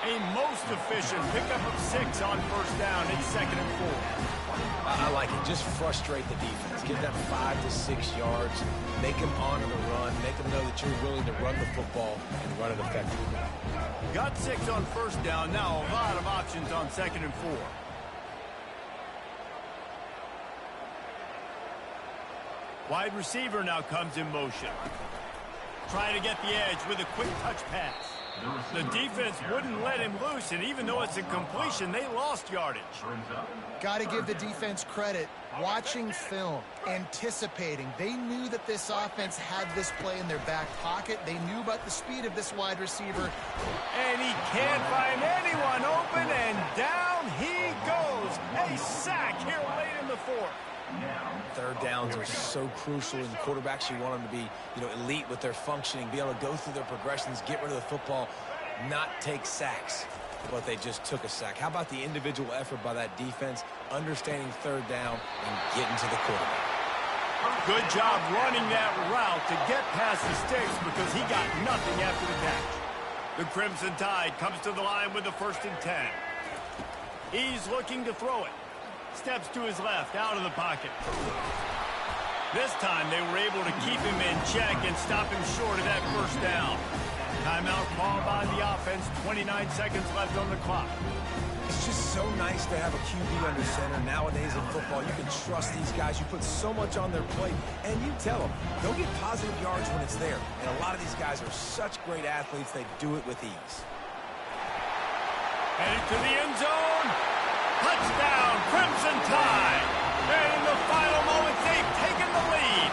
A most efficient pickup of 6 on first down. It's 2nd and 4. I like it. Just frustrate the defense. Give them 5 to 6 yards. Make them honor the run. Make them know that you're willing to run the football and run it effectively. Got 6 on first down. Now a lot of options on 2nd and 4. Wide receiver now comes in motion. Trying to get the edge with a quick touch pass. The defense wouldn't let him loose, and even though it's a completion, they lost yardage. Got to give the defense credit. Watching film, anticipating. They knew that this offense had this play in their back pocket. They knew about the speed of this wide receiver. And he can't find anyone open, and down he goes. A sack here late in the fourth. Third downs are so crucial, and quarterbacks, you want them to be, elite with their functioning, be able to go through their progressions, get rid of the football, not take sacks. But they just took a sack. How about the individual effort by that defense, understanding third down and getting to the quarterback? Good job running that route to get past the sticks because he got nothing after the catch. The Crimson Tide comes to the line with the 1st and 10. He's looking to throw it. Steps to his left, out of the pocket. This time they were able to keep him in check and stop him short of that first down. Timeout called by the offense, 29 seconds left on the clock. It's just so nice to have a QB under center. Nowadays in football, you can trust these guys. You put so much on their plate, and you tell them, they'll get positive yards when it's there. And a lot of these guys are such great athletes, they do it with ease. Headed to the end zone. Touchdown, Crimson Tide. And in the final moments, they've taken the lead.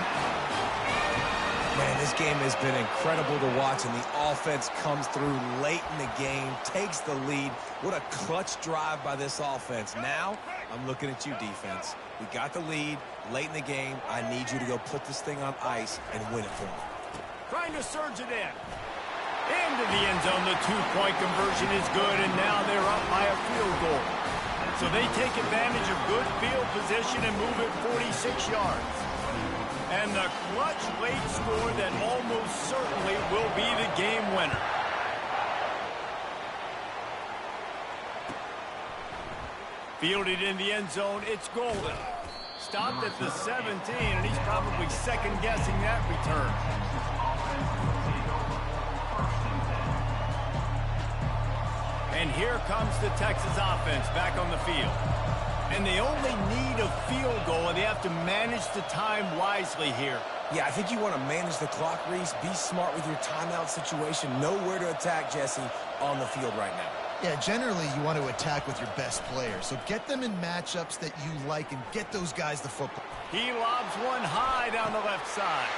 Man, this game has been incredible to watch, and the offense comes through late in the game, takes the lead. What a clutch drive by this offense. Now, I'm looking at you, defense. We got the lead late in the game. I need you to go put this thing on ice and win it for me. Trying to surge it in. Into the end zone, the two-point conversion is good, and now they're up by a field goal. So they take advantage of good field position and move it 46 yards. And the clutch late score that almost certainly will be the game winner. Fielded in the end zone, it's Golden. Stopped at the 17, and he's probably second-guessing that return. And here comes the Texas offense back on the field. And they only need a field goal, and they have to manage the time wisely here. Yeah, I think you want to manage the clock, Reese. Be smart with your timeout situation. Know where to attack, Jesse, on the field right now. Yeah, generally you want to attack with your best players. So get them in matchups that you like and get those guys the football. He lobs one high down the left side.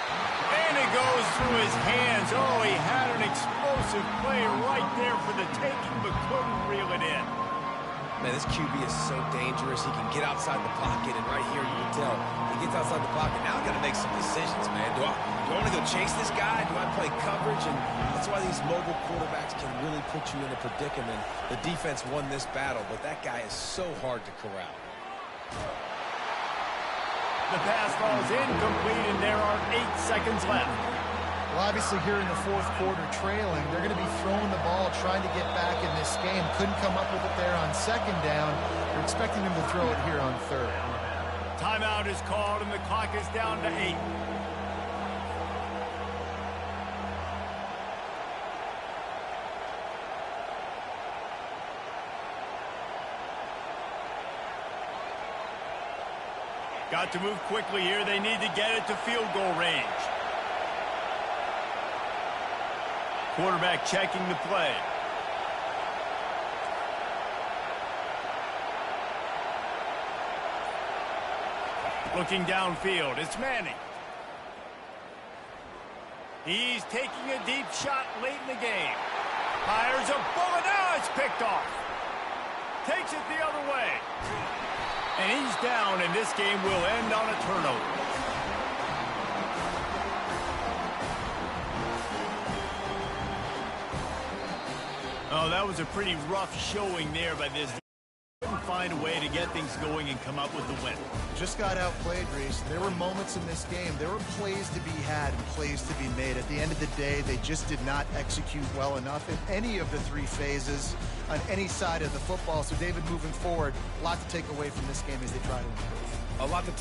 And it goes through his hands. Oh, he had an explosive play right there for the taking, but couldn't reel it in. Man, this QB is so dangerous. He can get outside the pocket, and right here you can tell he gets outside the pocket. Now I got to make some decisions, man. Do I want to go chase this guy? Do I play coverage? And that's why these mobile quarterbacks can really put you in a predicament. The defense won this battle, but that guy is so hard to corral. The pass falls incomplete, and there are 8 seconds left. Well, obviously here in the fourth quarter trailing, they're going to be throwing the ball, trying to get back in this game. Couldn't come up with it there on second down. They're expecting them to throw it here on third. Timeout is called, and the clock is down to 8. Got to move quickly here. They need to get it to field goal range. Quarterback checking the play. Looking downfield, it's Manning. He's taking a deep shot late in the game. Fires a bullet, now it's picked off. Takes it the other way. And he's down, and this game will end on a turnover. Oh, that was a pretty rough showing there by this. Couldn't find a way to get things going and come up with the win. Just got outplayed, Reese. There were moments in this game. There were plays to be had and plays to be made. At the end of the day, they just did not execute well enough in any of the 3 phases on any side of the football. So, David, moving forward, a lot to take away from this game as they try to improve. A lot to